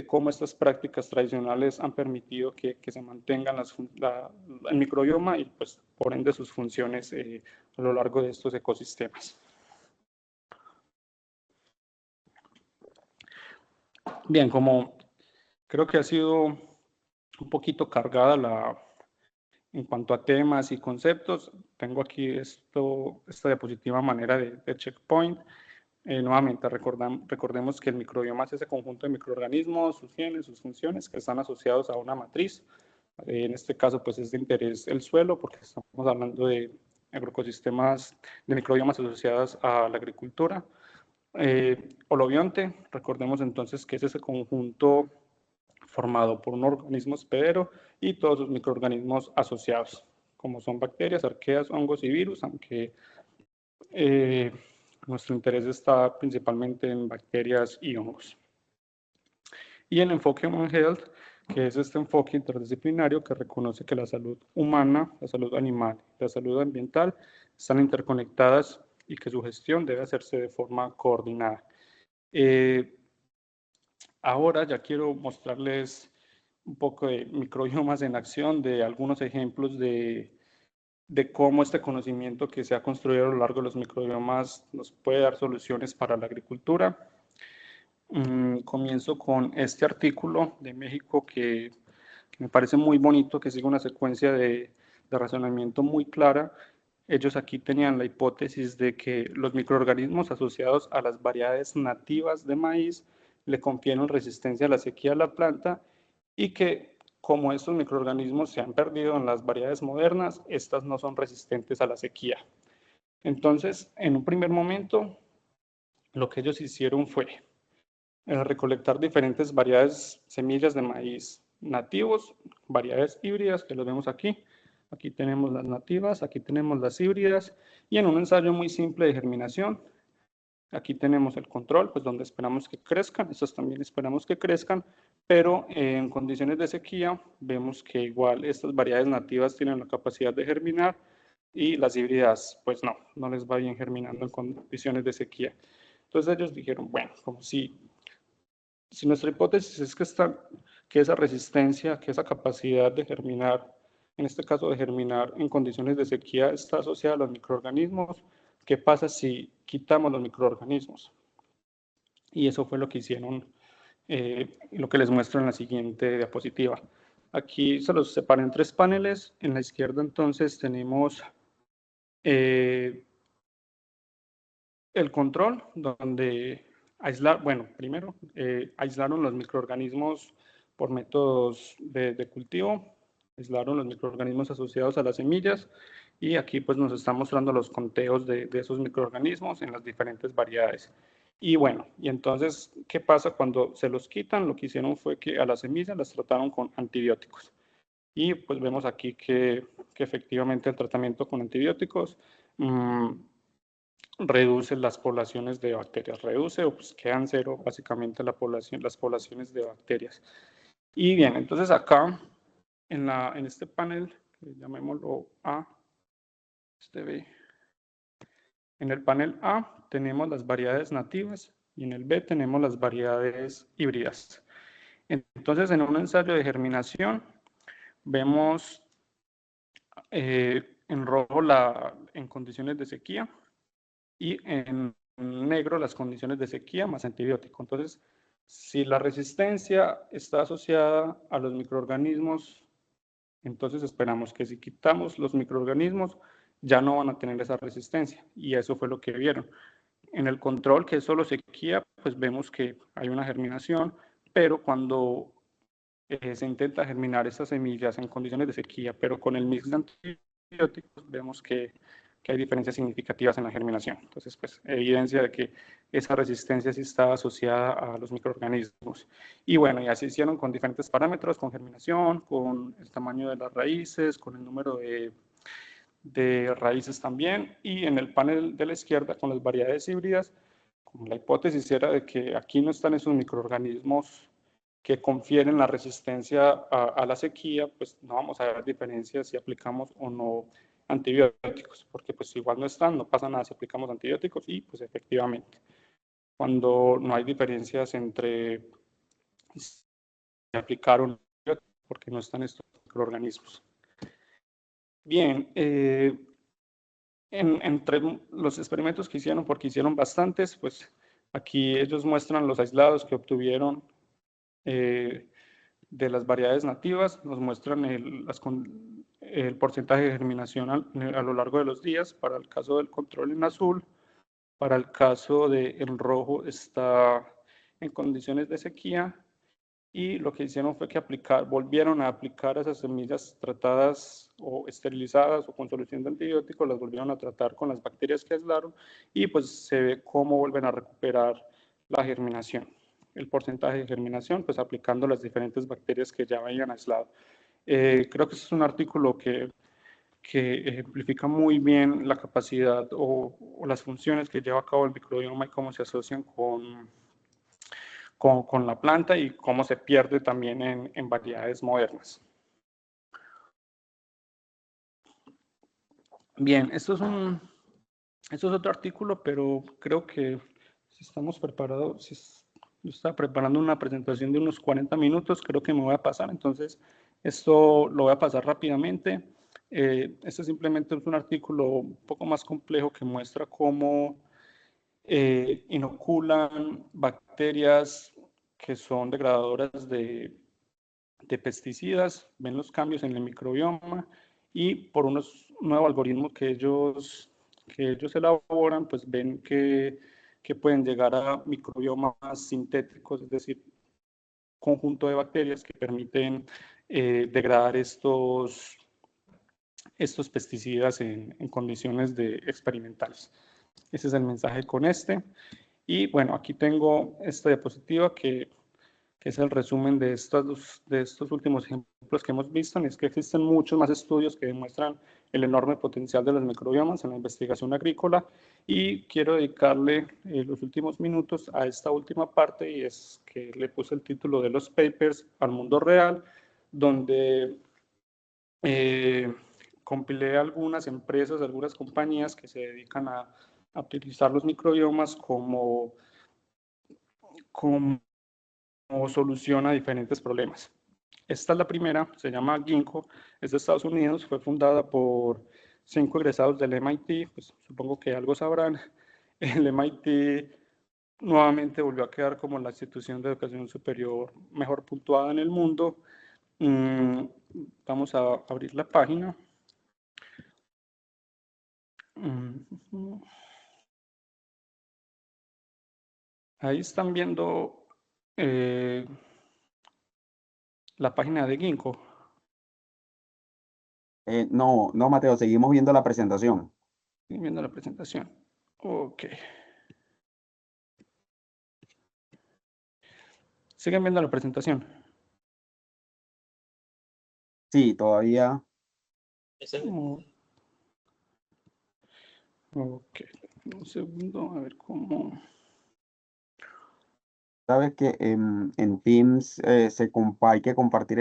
cómo estas prácticas tradicionales han permitido que se mantengan el microbioma y pues por ende sus funciones a lo largo de estos ecosistemas. Bien, como creo que ha sido un poquito cargada en cuanto a temas y conceptos, tengo aquí esta diapositiva a manera de checkpoint. Nuevamente, recordemos que el microbioma es ese conjunto de microorganismos, sus genes, sus funciones, que están asociados a una matriz. En este caso, pues es de interés el suelo, porque estamos hablando de agroecosistemas, de microbiomas asociados a la agricultura. Holobionte, recordemos entonces que es ese conjunto formado por un organismo hospedero y todos sus microorganismos asociados, como son bacterias, arqueas, hongos y virus, aunque nuestro interés está principalmente en bacterias y hongos. Y en enfoque Human Health que es este enfoque interdisciplinario que reconoce que la salud humana, la salud animal, la salud ambiental están interconectadas y que su gestión debe hacerse de forma coordinada. Ahora ya quiero mostrarles un poco de microbiomas en acción, de algunos ejemplos de cómo este conocimiento que se ha construido a lo largo de los microbiomas nos puede dar soluciones para la agricultura. Comienzo con este artículo de México que me parece muy bonito, que sigue una secuencia de razonamiento muy clara. Ellos aquí tenían la hipótesis de que los microorganismos asociados a las variedades nativas de maíz le confieren resistencia a la sequía de la planta y que como estos microorganismos se han perdido en las variedades modernas, estas no son resistentes a la sequía. Entonces, en un primer momento, lo que ellos hicieron fue recolectar diferentes variedades, semillas de maíz nativos, variedades híbridas, que los vemos aquí. Aquí tenemos las nativas, aquí tenemos las híbridas, y en un ensayo muy simple de germinación, aquí tenemos el control, pues donde esperamos que crezcan, estos también esperamos que crezcan, pero en condiciones de sequía vemos que igual estas variedades nativas tienen la capacidad de germinar y las híbridas pues no les va bien germinando en condiciones de sequía. Entonces ellos dijeron, bueno, como si nuestra hipótesis es que esa resistencia, que esa capacidad de germinar, en este caso de germinar en condiciones de sequía, está asociada a los microorganismos, ¿qué pasa si quitamos los microorganismos? Y eso fue lo que hicieron, lo que les muestro en la siguiente diapositiva. Aquí se los separé en 3 paneles. En la izquierda entonces tenemos el control, donde primero aislaron los microorganismos por métodos de cultivo, aislaron los microorganismos asociados a las semillas, y aquí pues nos está mostrando los conteos de esos microorganismos en las diferentes variedades. Y bueno, y entonces, ¿qué pasa cuando se los quitan? Lo que hicieron fue que a las semillas las trataron con antibióticos. Y pues vemos aquí que efectivamente el tratamiento con antibióticos reduce las poblaciones de bacterias, reduce o pues quedan cero básicamente las poblaciones de bacterias. Y bien, entonces acá en este panel, llamémoslo A, este B, en el panel A tenemos las variedades nativas y en el B tenemos las variedades híbridas. Entonces en un ensayo de germinación vemos en rojo en condiciones de sequía y en negro las condiciones de sequía más antibiótico. Entonces, si la resistencia está asociada a los microorganismos, entonces esperamos que si quitamos los microorganismos, ya no van a tener esa resistencia. Y eso fue lo que vieron. En el control, que es solo sequía, pues vemos que hay una germinación, pero cuando se intenta germinar esas semillas en condiciones de sequía, pero con el mix de antibióticos, vemos que hay diferencias significativas en la germinación. Entonces, pues, evidencia de que esa resistencia sí está asociada a los microorganismos. Y bueno, y así hicieron con diferentes parámetros, con germinación, con el tamaño de las raíces, con el número de raíces también. Y en el panel de la izquierda, con las variedades híbridas, como la hipótesis era de que aquí no están esos microorganismos que confieren la resistencia a la sequía, pues no vamos a ver diferencias si aplicamos o no antibióticos, porque pues igual no están, no pasa nada si aplicamos antibióticos y pues efectivamente, cuando no hay diferencias entre si aplicar un antibiótico, porque no están estos microorganismos. Bien, entre los experimentos que hicieron, porque hicieron bastantes, pues aquí ellos muestran los aislados que obtuvieron de las variedades nativas, nos muestran el porcentaje de germinación a lo largo de los días. Para el caso del control en azul, para el caso en rojo está en condiciones de sequía, y lo que hicieron fue que volvieron a aplicar esas semillas tratadas o esterilizadas o con solución de antibióticos, las volvieron a tratar con las bacterias que aislaron, y pues se ve cómo vuelven a recuperar la germinación, el porcentaje de germinación, pues aplicando las diferentes bacterias que ya habían aislado. Creo que este es un artículo que ejemplifica muy bien la capacidad o las funciones que lleva a cabo el microbioma y cómo se asocian con la planta y cómo se pierde también en variedades modernas. Bien, esto es otro artículo, pero creo que si estamos preparados, yo estaba preparando una presentación de unos 40 minutos, creo que me voy a pasar, entonces esto lo voy a pasar rápidamente. Este simplemente es un artículo un poco más complejo que muestra cómo inoculan bacterias que son degradadoras de pesticidas, ven los cambios en el microbioma y por unos nuevos algoritmos que ellos elaboran, pues ven que pueden llegar a microbiomas sintéticos, es decir, conjunto de bacterias que permiten degradar estos pesticidas en condiciones experimentales. Ese es el mensaje con este. Y bueno, aquí tengo esta diapositiva que es el resumen de estos últimos ejemplos que hemos visto. Es que existen muchos más estudios que demuestran el enorme potencial de los microbiomas en la investigación agrícola y quiero dedicarle los últimos minutos a esta última parte y es que le puse el título de los papers al mundo real, donde compilé algunas empresas, algunas compañías que se dedican a utilizar los microbiomas como solución a diferentes problemas. Esta es la primera, se llama Ginkgo, es de Estados Unidos, fue fundada por 5 egresados del MIT, pues supongo que algo sabrán. El MIT nuevamente volvió a quedar como la institución de educación superior mejor puntuada en el mundo. Vamos a abrir la página. Ahí están viendo la página de Ginkgo. No, Mateo, seguimos viendo la presentación. Estoy viendo la presentación. Ok. ¿Siguen viendo la presentación? Sí, todavía. Ok, un segundo, a ver cómo. Sabes que en Teams hay que compartir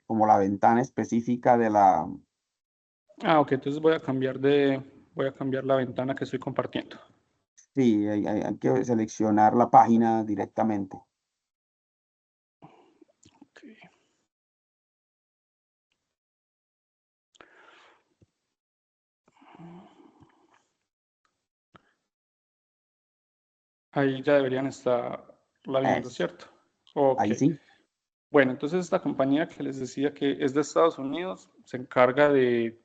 como la ventana específica de la... Ok, entonces voy a cambiar la ventana que estoy compartiendo. Sí, hay que seleccionar la página directamente. Okay. Ahí ya deberían estar la viendo, ¿cierto? Ok. Ahí sí. Bueno, entonces esta compañía que les decía que es de Estados Unidos se encarga de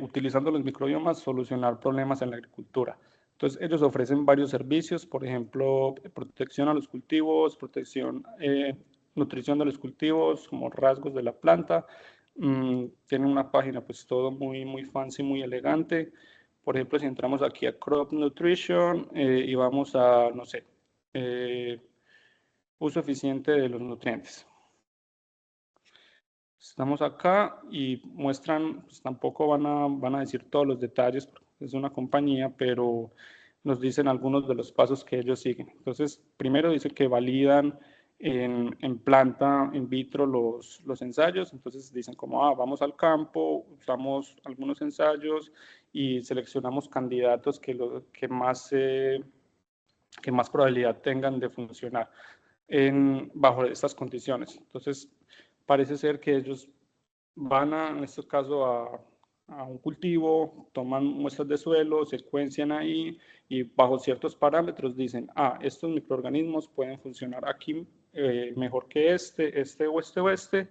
utilizando los microbiomas, solucionar problemas en la agricultura. Entonces, ellos ofrecen varios servicios, por ejemplo, protección a los cultivos, nutrición de los cultivos, como rasgos de la planta. Tienen una página, pues todo muy, muy fancy, muy elegante. Por ejemplo, si entramos aquí a Crop Nutrition y vamos a, no sé, uso eficiente de los nutrientes. Estamos acá y muestran, pues tampoco van a decir todos los detalles, porque es una compañía, pero nos dicen algunos de los pasos que ellos siguen. Entonces, primero dice que validan en planta, in vitro, los ensayos. Entonces dicen como, vamos al campo, usamos algunos ensayos y seleccionamos candidatos que más probabilidad tengan de funcionar bajo estas condiciones. Entonces, parece ser que ellos van en este caso, a un cultivo, toman muestras de suelo, secuencian ahí y bajo ciertos parámetros dicen, estos microorganismos pueden funcionar aquí mejor que este o este,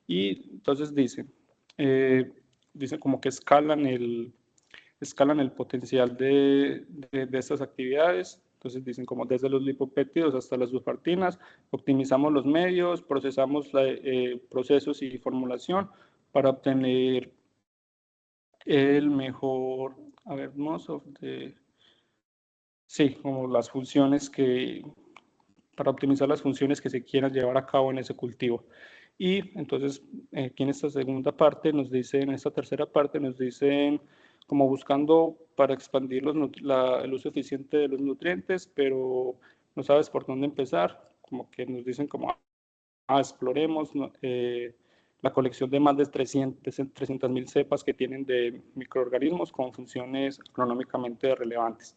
y entonces dicen como que escalan el potencial de estas actividades. Entonces dicen como desde los lipopéptidos hasta las sulfartinas, optimizamos los medios, procesamos procesos y formulación para obtener el mejor, como las funciones para optimizar las funciones que se quieran llevar a cabo en ese cultivo. Y entonces aquí en esta segunda parte en esta tercera parte nos dicen como buscando para expandir el uso eficiente de los nutrientes, pero no sabes por dónde empezar, como que nos dicen como, exploremos la colección de más de 300.000 cepas que tienen de microorganismos con funciones agronómicamente relevantes.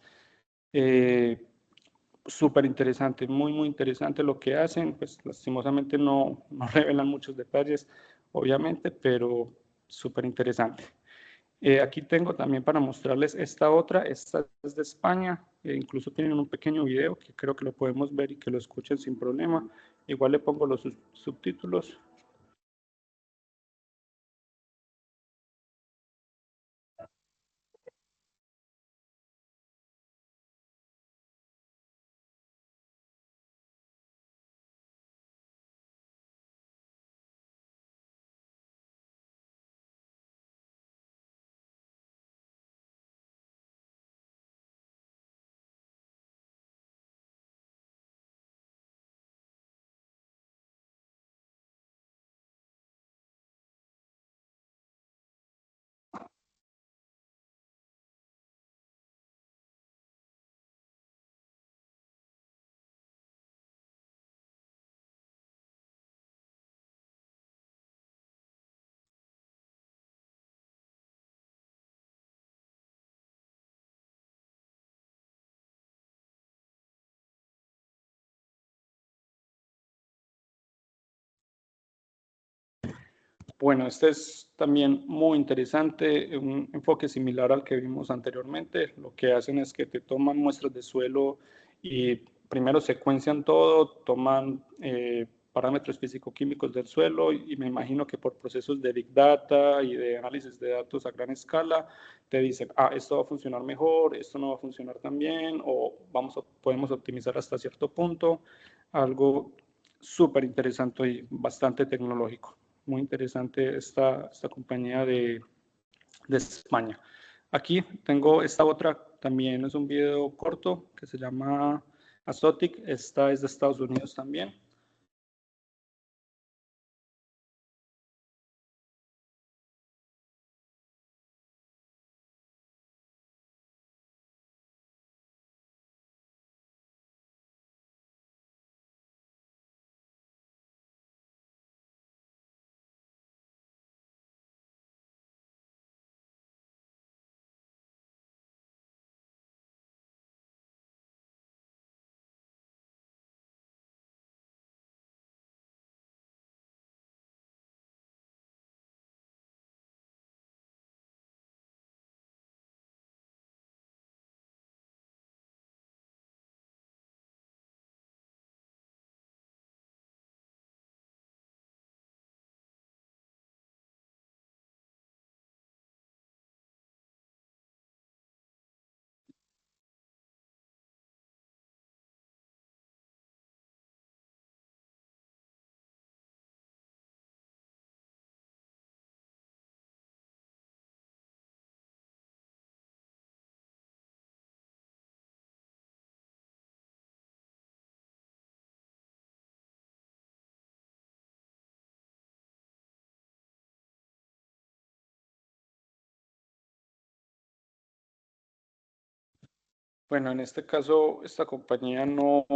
Súper interesante, muy, muy interesante lo que hacen, pues lastimosamente no revelan muchos detalles, obviamente, pero súper interesante. Aquí tengo también para mostrarles esta otra, esta es de España, incluso tienen un pequeño video que creo que lo podemos ver y que lo escuchen sin problema. Igual le pongo los subtítulos. Bueno, este es también muy interesante, un enfoque similar al que vimos anteriormente. Lo que hacen es que te toman muestras de suelo y primero secuencian todo, toman parámetros físico-químicos del suelo y me imagino que por procesos de Big Data y de análisis de datos a gran escala, te dicen, esto va a funcionar mejor, esto no va a funcionar tan bien, o podemos optimizar hasta cierto punto. Algo súper interesante y bastante tecnológico. Muy interesante esta compañía de España. Aquí tengo esta otra, también es un video corto que se llama Azotic. Esta es de Estados Unidos también. Bueno, en este caso, esta compañía no,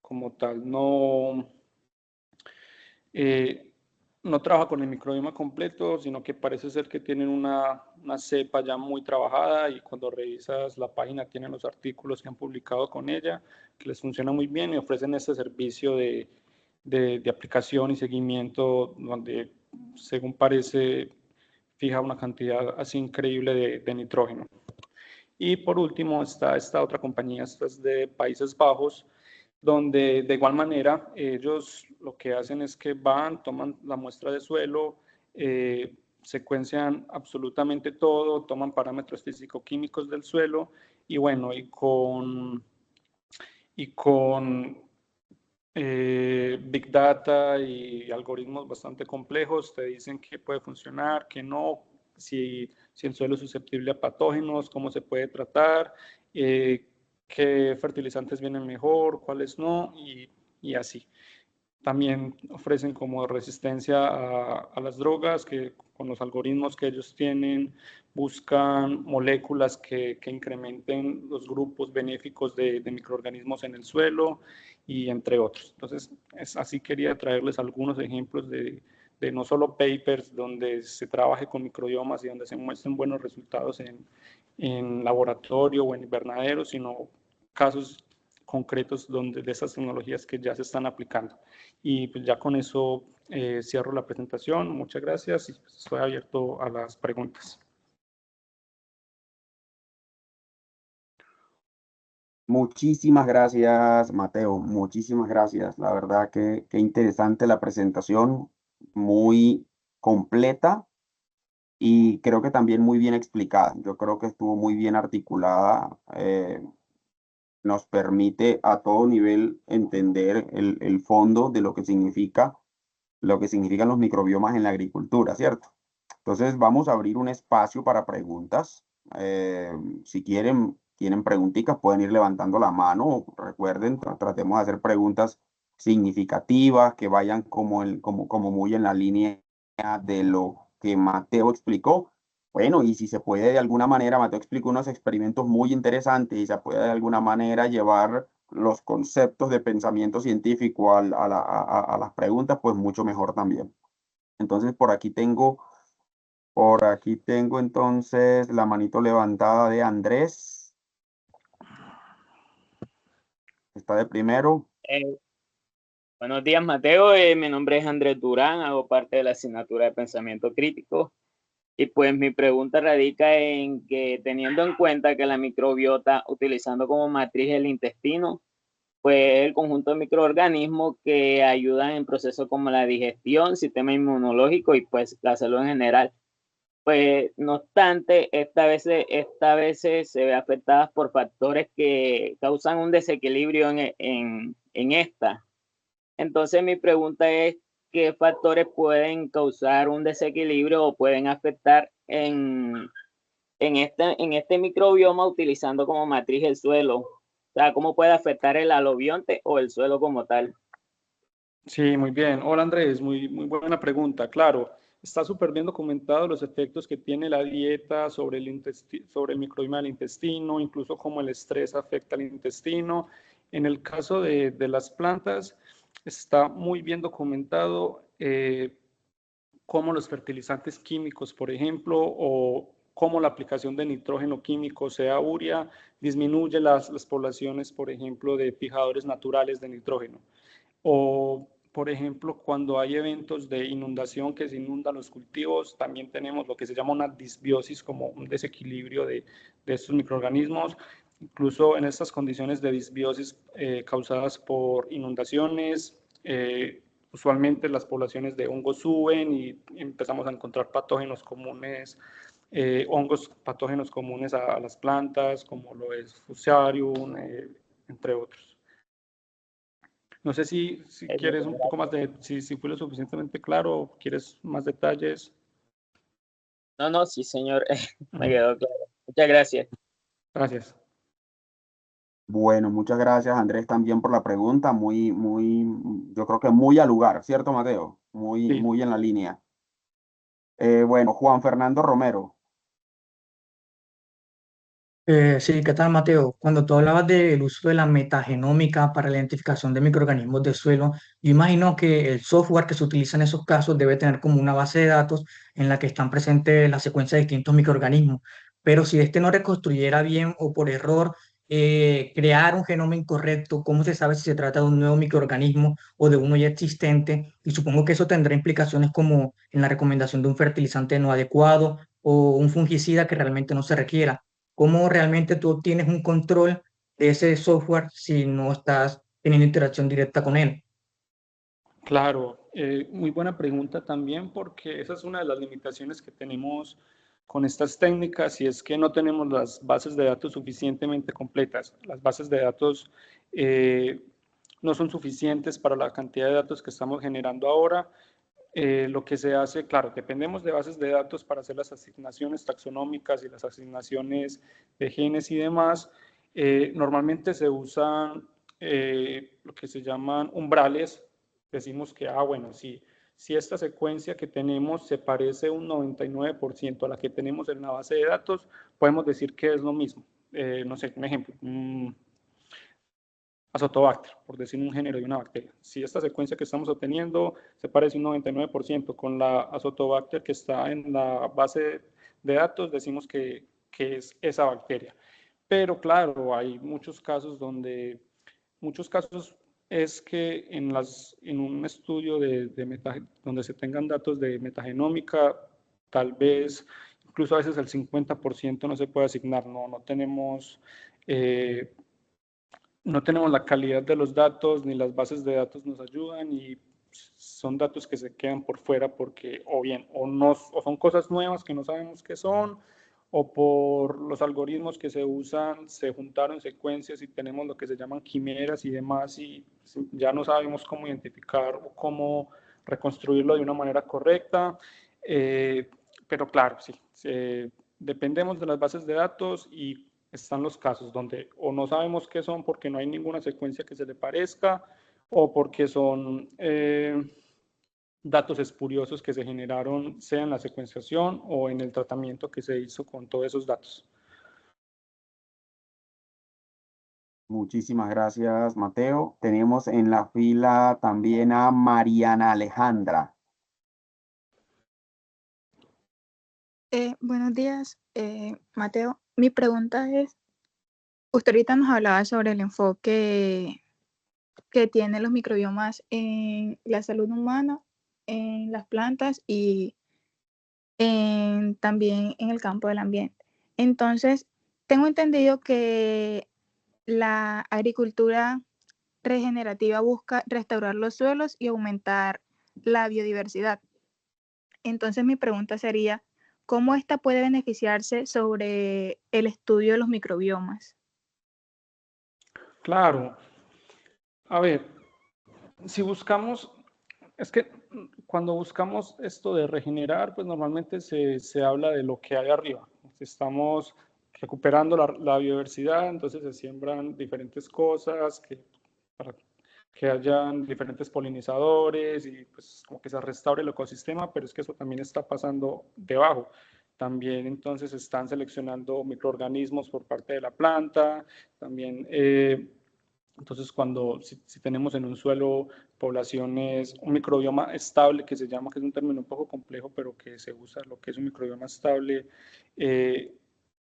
como tal, no trabaja con el microbioma completo, sino que parece ser que tienen una cepa ya muy trabajada y cuando revisas la página tienen los artículos que han publicado con ella, que les funciona muy bien y ofrecen este servicio de aplicación y seguimiento donde, según parece, fija una cantidad así increíble de nitrógeno. Y por último está esta otra compañía, esta es de Países Bajos, donde de igual manera ellos lo que hacen es que toman la muestra de suelo, secuencian absolutamente todo, toman parámetros físico-químicos del suelo y bueno, y con Big Data y algoritmos bastante complejos te dicen qué puede funcionar, qué no, si el suelo es susceptible a patógenos, cómo se puede tratar, qué fertilizantes vienen mejor, cuáles no, y así. También ofrecen como resistencia a las drogas, que con los algoritmos que ellos tienen buscan moléculas que incrementen los grupos benéficos de microorganismos en el suelo y entre otros. Entonces, así quería traerles algunos ejemplos de no solo papers donde se trabaje con microbiomas y donde se muestren buenos resultados en laboratorio o en invernadero, sino casos concretos de esas tecnologías que ya se están aplicando. Y pues ya con eso cierro la presentación. Muchas gracias y pues estoy abierto a las preguntas. Muchísimas gracias, Mateo. Muchísimas gracias. La verdad que interesante la presentación, muy completa y creo que también muy bien explicada. Yo creo que estuvo muy bien articulada. Nos permite a todo nivel entender el fondo de lo que significan los microbiomas en la agricultura, ¿cierto? Entonces vamos a abrir un espacio para preguntas. Si tienen preguntitas, pueden ir levantando la mano. Recuerden, tratemos de hacer preguntas significativas que vayan como muy en la línea de lo que Mateo explicó. Bueno, y si se puede de alguna manera, Mateo explicó unos experimentos muy interesantes y se puede de alguna manera llevar los conceptos de pensamiento científico a las preguntas, pues mucho mejor también. Entonces, por aquí tengo entonces la manito levantada de Andrés. Está de primero. Buenos días, Mateo. Mi nombre es Andrés Durán, hago parte de la asignatura de Pensamiento Crítico. Y pues mi pregunta radica en que, teniendo en cuenta que la microbiota, utilizando como matriz el intestino, pues el conjunto de microorganismos que ayudan en procesos como la digestión, sistema inmunológico y pues la salud en general. Pues no obstante, esta vez se ve afectada por factores que causan un desequilibrio en esta. Entonces mi pregunta es, ¿qué factores pueden causar un desequilibrio o pueden afectar en este microbioma utilizando como matriz el suelo? O sea, ¿cómo puede afectar el alobionte o el suelo como tal? Sí, muy bien. Hola Andrés, muy buena pregunta. Claro, está súper bien documentado los efectos que tiene la dieta sobre sobre el microbioma del intestino, incluso cómo el estrés afecta al intestino. En el caso de las plantas, está muy bien documentado cómo los fertilizantes químicos, por ejemplo, o cómo la aplicación de nitrógeno químico, sea urea, disminuye las poblaciones, por ejemplo, de fijadores naturales de nitrógeno. O, por ejemplo, cuando hay eventos de inundación que se inundan los cultivos, también tenemos lo que se llama una disbiosis, como un desequilibrio de estos microorganismos. Incluso en estas condiciones de disbiosis causadas por inundaciones, usualmente las poblaciones de hongos suben y empezamos a encontrar patógenos comunes, hongos patógenos comunes a las plantas, como lo es Fusarium, entre otros. No sé si quieres un poco más si fue lo suficientemente claro, quieres más detalles. No, sí, señor, me quedó claro. Muchas gracias. Gracias. Bueno, muchas gracias Andrés también por la pregunta. Yo creo que muy al lugar, ¿cierto, Mateo? Sí. Muy en la línea. Bueno, Juan Fernando Romero. Sí, ¿qué tal, Mateo? Cuando tú hablabas del uso de la metagenómica para la identificación de microorganismos del suelo, yo imagino que el software que se utiliza en esos casos debe tener como una base de datos en la que están presentes la secuencia de distintos microorganismos. Pero si este no reconstruyera bien o por error crear un genoma incorrecto, ¿cómo se sabe si se trata de un nuevo microorganismo o de uno ya existente? Y supongo que eso tendrá implicaciones como en la recomendación de un fertilizante no adecuado o un fungicida que realmente no se requiera. ¿Cómo realmente tú obtienes un control de ese software si no estás teniendo interacción directa con él? Claro, muy buena pregunta también porque esa es una de las limitaciones que tenemos con estas técnicas y es que no tenemos las bases de datos suficientemente completas. Las bases de datos no son suficientes para la cantidad de datos que estamos generando ahora. Lo que se hace, claro, dependemos de bases de datos para hacer las asignaciones taxonómicas y las asignaciones de genes y demás. Normalmente se usan lo que se llaman umbrales. Decimos que, bueno, si Si esta secuencia que tenemos se parece un 99% a la que tenemos en la base de datos, podemos decir que es lo mismo. No sé, un ejemplo, Azotobacter, por decir un género de una bacteria. Si esta secuencia que estamos obteniendo se parece un 99% con la Azotobacter que está en la base de datos, decimos que es esa bacteria. Pero claro, hay muchos casos es que en un estudio donde se tengan datos de metagenómica, tal vez incluso a veces el 50% no se puede asignar, no tenemos la calidad de los datos, ni las bases de datos nos ayudan, y son datos que se quedan por fuera porque o son cosas nuevas que no sabemos qué son, o por los algoritmos que se usan, se juntaron secuencias y tenemos lo que se llaman quimeras y demás, y ya no sabemos cómo identificar o cómo reconstruirlo de una manera correcta. Pero claro, sí, dependemos de las bases de datos, y están los casos donde o no sabemos qué son porque no hay ninguna secuencia que se le parezca, o porque son datos espuriosos que se generaron, sea en la secuenciación o en el tratamiento que se hizo con todos esos datos. Muchísimas gracias, Mateo. Tenemos en la fila también a Mariana Alejandra. Buenos días, Mateo. Mi pregunta es, usted ahorita nos hablaba sobre el enfoque que tienen los microbiomas en la salud humana, en las plantas y también en el campo del ambiente. Entonces, tengo entendido que la agricultura regenerativa busca restaurar los suelos y aumentar la biodiversidad. Entonces, mi pregunta sería, ¿cómo esta puede beneficiarse sobre el estudio de los microbiomas? Claro. A ver, es que cuando buscamos esto de regenerar, pues normalmente se habla de lo que hay arriba. Estamos recuperando la biodiversidad, entonces se siembran diferentes cosas para que hayan diferentes polinizadores y pues como que se restaure el ecosistema, pero es que eso también está pasando debajo. También entonces están seleccionando microorganismos por parte de la planta, también entonces si tenemos en un suelo poblaciones, un microbioma estable que se llama, que es un término un poco complejo, pero que se usa lo que es un microbioma estable,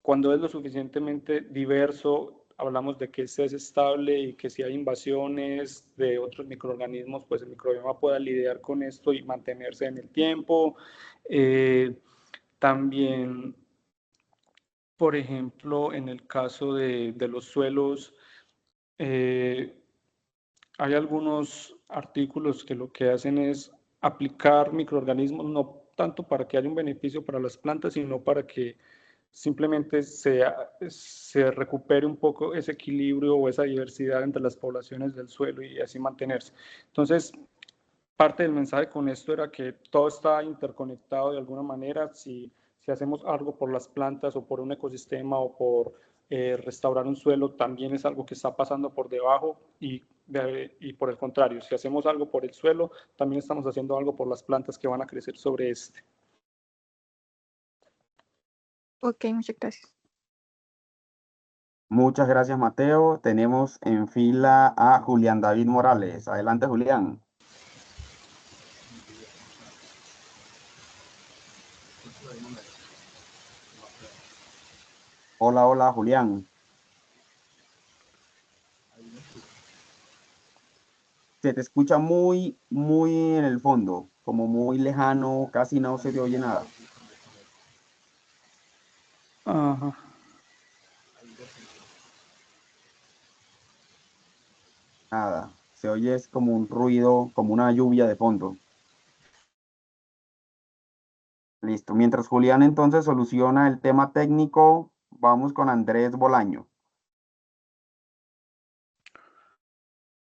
cuando es lo suficientemente diverso, hablamos de que es estable y que si hay invasiones de otros microorganismos, pues el microbioma pueda lidiar con esto y mantenerse en el tiempo. También, por ejemplo, en el caso de los suelos, hay algunos artículos que lo que hacen es aplicar microorganismos, no tanto para que haya un beneficio para las plantas, sino para que simplemente se recupere un poco ese equilibrio o esa diversidad entre las poblaciones del suelo y así mantenerse. Entonces, parte del mensaje con esto era que todo está interconectado de alguna manera. Si hacemos algo por las plantas o por un ecosistema o por restaurar un suelo, también es algo que está pasando por debajo, y por el contrario, si hacemos algo por el suelo, también estamos haciendo algo por las plantas que van a crecer sobre este. Ok, muchas gracias. Muchas gracias, Mateo. Tenemos en fila a Julián David Morales. Adelante, Julián. Hola, hola, Julián. Se te escucha muy, muy en el fondo, como muy lejano, casi no se te oye nada. Ajá. Nada, se oye es como un ruido, como una lluvia de fondo. Listo. Mientras Julián entonces soluciona el tema técnico, vamos con Andrés Bolaño.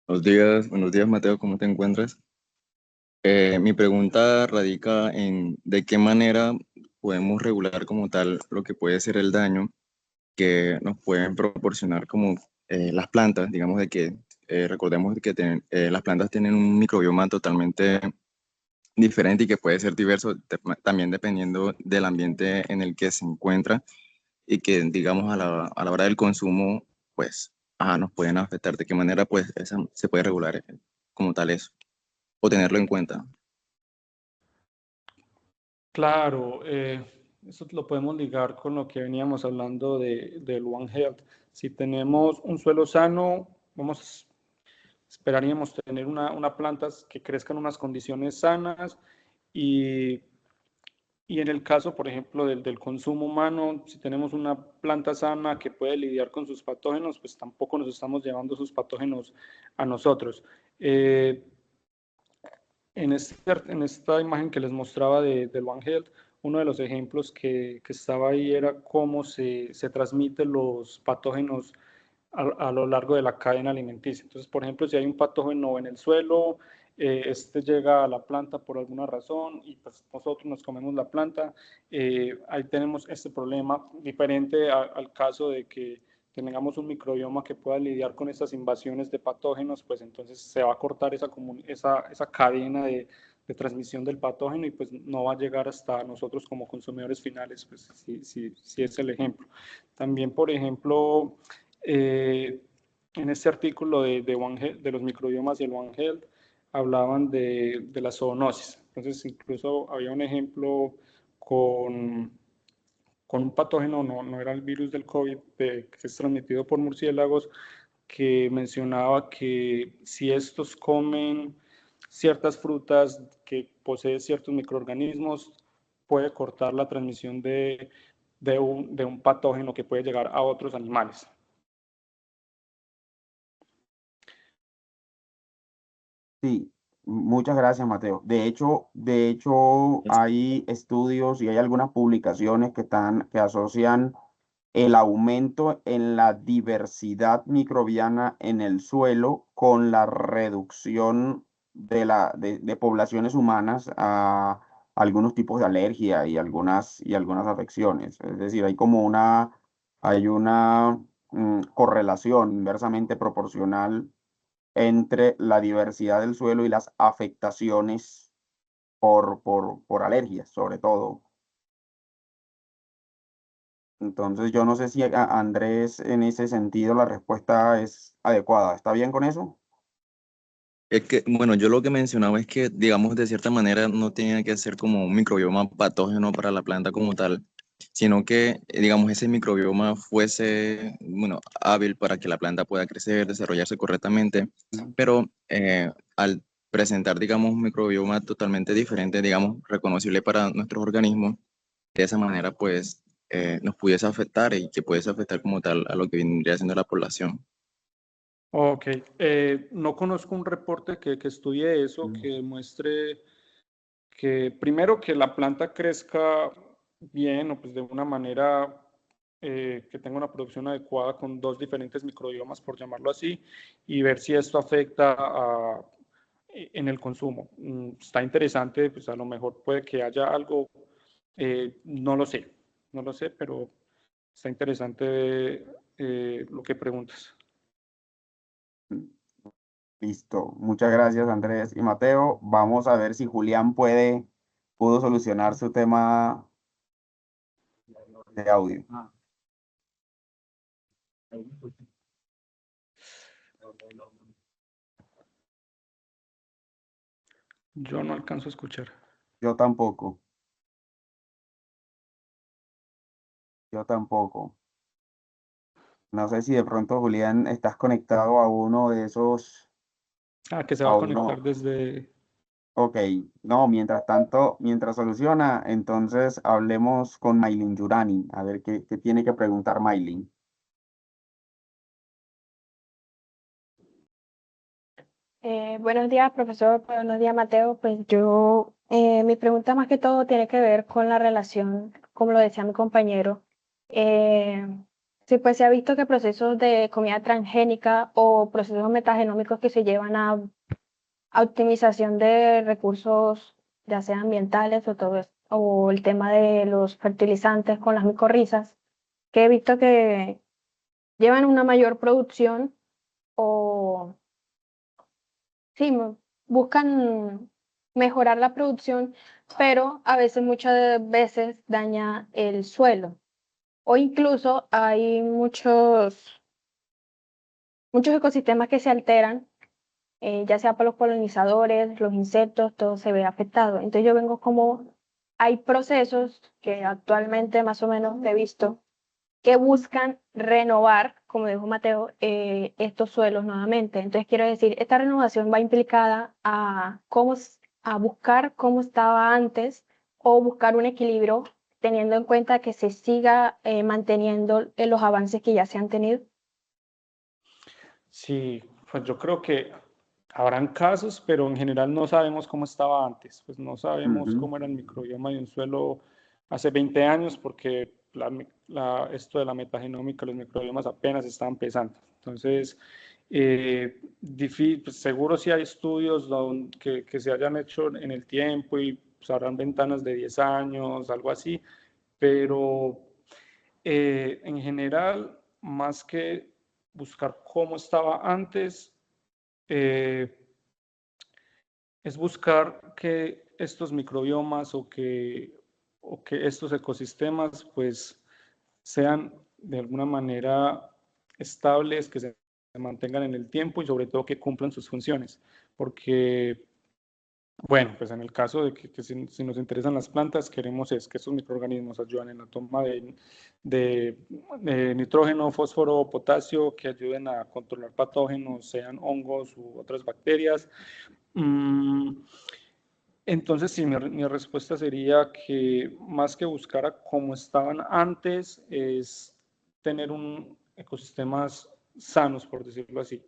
Buenos días Mateo, ¿cómo te encuentras? Mi pregunta radica en de qué manera podemos regular como tal lo que puede ser el daño que nos pueden proporcionar como las plantas, digamos de que recordemos que las plantas tienen un microbioma totalmente diferente y que puede ser diverso también dependiendo del ambiente en el que se encuentra y que, digamos, a la hora del consumo, pues, nos pueden afectar. ¿De qué manera, pues, se puede regular como tal eso? O tenerlo en cuenta. Claro, eso lo podemos ligar con lo que veníamos hablando del One Health. Si tenemos un suelo sano, esperaríamos tener una planta que crezca en unas condiciones sanas y, y en el caso, por ejemplo, del consumo humano, si tenemos una planta sana que puede lidiar con sus patógenos, pues tampoco nos estamos llevando sus patógenos a nosotros. En esta imagen que les mostraba del One Health, uno de los ejemplos que estaba ahí era cómo se transmiten los patógenos a lo largo de la cadena alimenticia. Entonces, por ejemplo, si hay un patógeno en el suelo, este llega a la planta por alguna razón y pues nosotros nos comemos la planta, ahí tenemos este problema diferente al caso de que tengamos un microbioma que pueda lidiar con estas invasiones de patógenos, pues entonces se va a cortar esa cadena de transmisión del patógeno y pues no va a llegar hasta nosotros como consumidores finales, pues sí es el ejemplo. También, por ejemplo, en este artículo de los microbiomas y el One Health hablaban de la zoonosis. Entonces, incluso había un ejemplo con un patógeno, no era el virus del COVID, que es transmitido por murciélagos, que mencionaba que si estos comen ciertas frutas que poseen ciertos microorganismos, puede cortar la transmisión de un patógeno que puede llegar a otros animales. Sí, muchas gracias, Mateo. De hecho, hay estudios y hay algunas publicaciones que asocian el aumento en la diversidad microbiana en el suelo con la reducción de poblaciones humanas a algunos tipos de alergia y algunas afecciones. Es decir, hay una correlación inversamente proporcional entre la diversidad del suelo y las afectaciones por alergias, sobre todo. Entonces, yo no sé si Andrés, en ese sentido, la respuesta es adecuada. ¿Está bien con eso? Es que, bueno, yo lo que mencionaba es que, digamos, de cierta manera no tenía que ser como un microbioma patógeno para la planta como tal, sino que, digamos, ese microbioma fuese, bueno, hábil para que la planta pueda crecer, desarrollarse correctamente, pero al presentar, digamos, un microbioma totalmente diferente, digamos, reconocible para nuestros organismos, de esa manera, pues, nos pudiese afectar y que pudiese afectar como tal a lo que vendría siendo la población. Ok, no conozco un reporte que estudie eso, que muestre que primero que la planta crezca bien o pues de una manera que tenga una producción adecuada con dos diferentes microbiomas, por llamarlo así, y ver si esto afecta en el consumo. Está interesante, pues a lo mejor puede que haya algo, no lo sé, pero está interesante lo que preguntas. Listo. Muchas gracias, Andrés y Mateo. Vamos a ver si Julián pudo solucionar su tema de audio. Yo no alcanzo a escuchar. Yo tampoco. Yo tampoco. No sé si de pronto, Julián, estás conectado a uno de esos, Que se va a a uno. conectar desde... Ok, no, mientras tanto, mientras soluciona, entonces hablemos con Maylin Yurani, a ver qué tiene que preguntar Maylin. Buenos días, profesor. Buenos días, Mateo. Pues mi pregunta más que todo tiene que ver con la relación, como lo decía mi compañero. Eh, sí, pues se ha visto que procesos de comida transgénica o procesos metagenómicos que se llevan a optimización de recursos, ya sean ambientales o todo esto, o el tema de los fertilizantes con las micorrizas, que he visto que llevan una mayor producción o sí, buscan mejorar la producción, pero a veces, muchas veces daña el suelo. O incluso hay muchos ecosistemas que se alteran, ya sea por los polinizadores, los insectos, todo se ve afectado. Entonces yo vengo como, hay procesos que actualmente más o menos he visto que buscan renovar, como dijo Mateo, estos suelos nuevamente. Entonces quiero decir, esta renovación va implicada a buscar cómo estaba antes o buscar un equilibrio teniendo en cuenta que se siga manteniendo los avances que ya se han tenido. Sí, pues yo creo que habrán casos, pero en general no sabemos cómo estaba antes. Pues no sabemos cómo era el microbioma de un suelo hace 20 años porque esto de la metagenómica, los microbiomas apenas estaban empezando. Entonces, pues seguro sí hay estudios que se hayan hecho en el tiempo y pues habrán ventanas de 10 años, algo así, pero en general, más que buscar cómo estaba antes, es buscar que estos microbiomas o que estos ecosistemas pues sean de alguna manera estables, que se mantengan en el tiempo y sobre todo que cumplan sus funciones. Porque, bueno, pues en el caso de que si nos interesan las plantas, queremos es que estos microorganismos ayuden en la toma de nitrógeno, fósforo, potasio, que ayuden a controlar patógenos, sean hongos u otras bacterias. Entonces, sí, mi respuesta sería que más que buscar a cómo estaban antes, es tener un ecosistemas sanos, por decirlo así,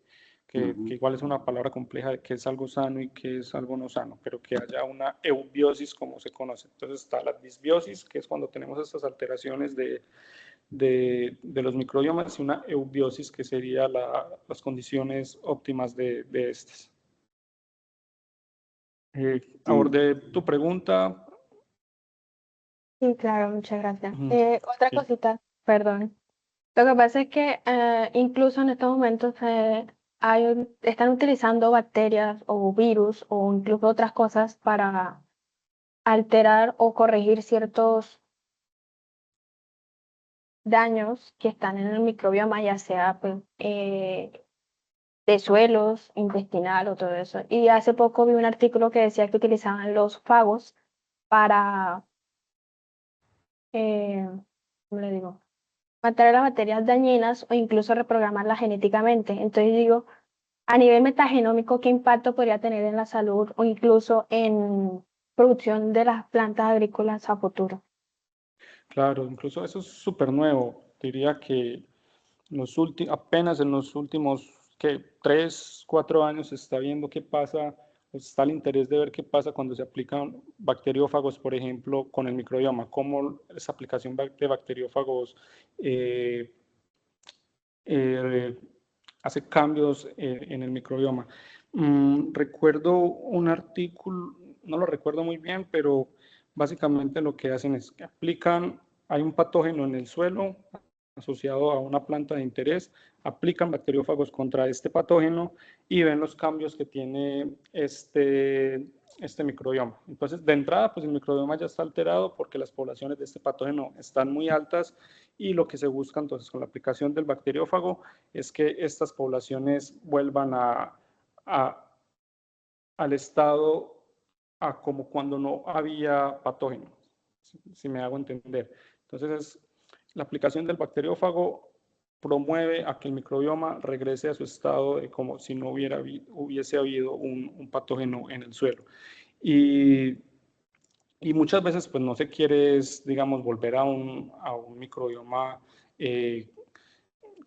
que igual es una palabra compleja de qué es algo sano y qué es algo no sano, pero que haya una eubiosis como se conoce. Entonces está la disbiosis, que es cuando tenemos estas alteraciones de los microbiomas, y una eubiosis, que sería las condiciones óptimas de estas. Abordé tu pregunta. Sí, claro, muchas gracias. Ujú, Otra sí. cosita, perdón. Lo que pasa es que incluso en estos momentos están utilizando bacterias o virus o incluso otras cosas para alterar o corregir ciertos daños que están en el microbioma, ya sea pues, de suelos, intestinal o todo eso. Y hace poco vi un artículo que decía que utilizaban los fagos para, ¿cómo le digo? Matar a las bacterias dañinas o incluso reprogramarlas genéticamente. Entonces digo, a nivel metagenómico, ¿qué impacto podría tener en la salud o incluso en producción de las plantas agrícolas a futuro? Claro, incluso eso es súper nuevo. Diría que apenas en los últimos 3, 4 años se está viendo qué pasa, pues está el interés de ver qué pasa cuando se aplican bacteriófagos, por ejemplo, con el microbioma, cómo esa aplicación de bacteriófagos hace cambios en el microbioma. Recuerdo un artículo, no lo recuerdo muy bien, pero básicamente lo que hacen es que hay un patógeno en el suelo asociado a una planta de interés, aplican bacteriófagos contra este patógeno y ven los cambios que tiene este microbioma. Entonces, de entrada, pues el microbioma ya está alterado porque las poblaciones de este patógeno están muy altas, y lo que se busca entonces con la aplicación del bacteriófago es que estas poblaciones vuelvan al estado como cuando no había patógeno, si me hago entender. Entonces, la aplicación del bacteriófago promueve a que el microbioma regrese a su estado de como si no hubiese habido un patógeno en el suelo. Y muchas veces pues no se quiere, digamos, volver a un microbioma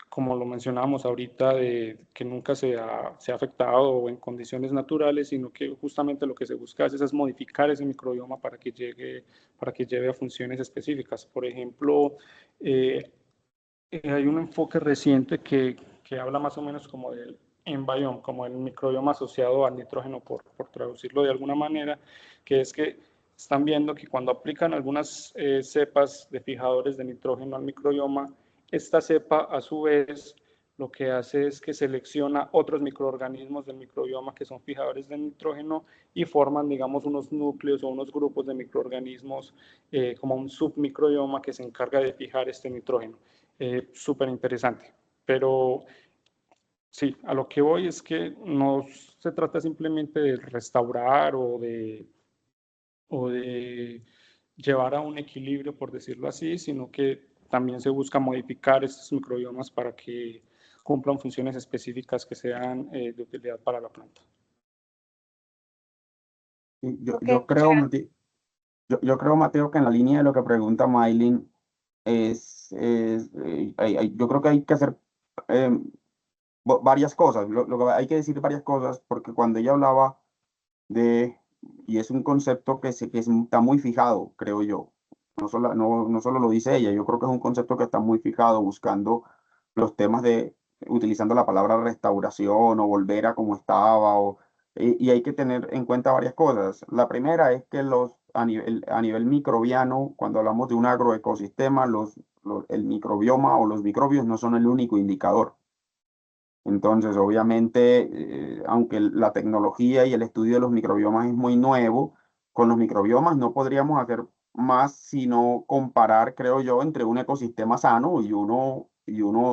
como lo mencionábamos ahorita, de que nunca se ha afectado en condiciones naturales, sino que justamente lo que se busca es modificar ese microbioma para que lleve a funciones específicas. Por ejemplo, hay un enfoque reciente que habla más o menos como del enbiome, como el microbioma asociado al nitrógeno, por traducirlo de alguna manera, que es que están viendo que cuando aplican algunas cepas de fijadores de nitrógeno al microbioma, esta cepa a su vez lo que hace es que selecciona otros microorganismos del microbioma que son fijadores de nitrógeno y forman, digamos, unos núcleos o unos grupos de microorganismos como un submicrobioma que se encarga de fijar este nitrógeno. Súper interesante. Pero sí, a lo que voy es que no se trata simplemente de restaurar o de llevar a un equilibrio, por decirlo así, sino que también se busca modificar estos microbiomas para que cumplan funciones específicas que sean de utilidad para la planta. Yo creo, yo creo, Mateo, que en la línea de lo que pregunta Maylin, yo creo que hay que hacer varias cosas. Hay que decir varias cosas, porque cuando ella hablaba y es un concepto está muy fijado, creo yo. No solo lo dice ella, yo creo que es un concepto que está muy fijado, buscando los temas utilizando la palabra restauración o volver a como estaba, y hay que tener en cuenta varias cosas. La primera es que a nivel microbiano, cuando hablamos de un agroecosistema, el microbioma o los microbios no son el único indicador. Entonces, obviamente, aunque la tecnología y el estudio de los microbiomas es muy nuevo, con los microbiomas no podríamos hacer más sino comparar, creo yo, entre un ecosistema sano y uno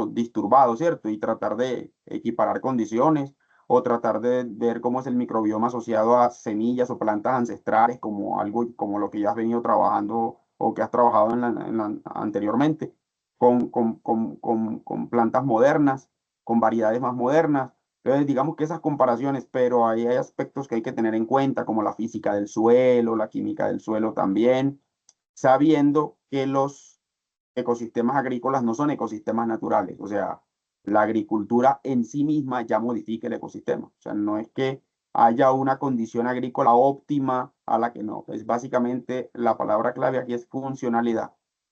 disturbado, ¿cierto? Y tratar de equiparar condiciones o tratar de ver cómo es el microbioma asociado a semillas o plantas ancestrales, como algo como lo que ya has venido trabajando o que has trabajado anteriormente, con plantas modernas, con variedades más modernas. Entonces, digamos que esas comparaciones, pero ahí hay aspectos que hay que tener en cuenta, como la física del suelo, la química del suelo también, sabiendo que los ecosistemas agrícolas no son ecosistemas naturales. O sea, la agricultura en sí misma ya modifica el ecosistema. O sea, no es que haya una condición agrícola óptima a la que no. Es básicamente, la palabra clave aquí es funcionalidad.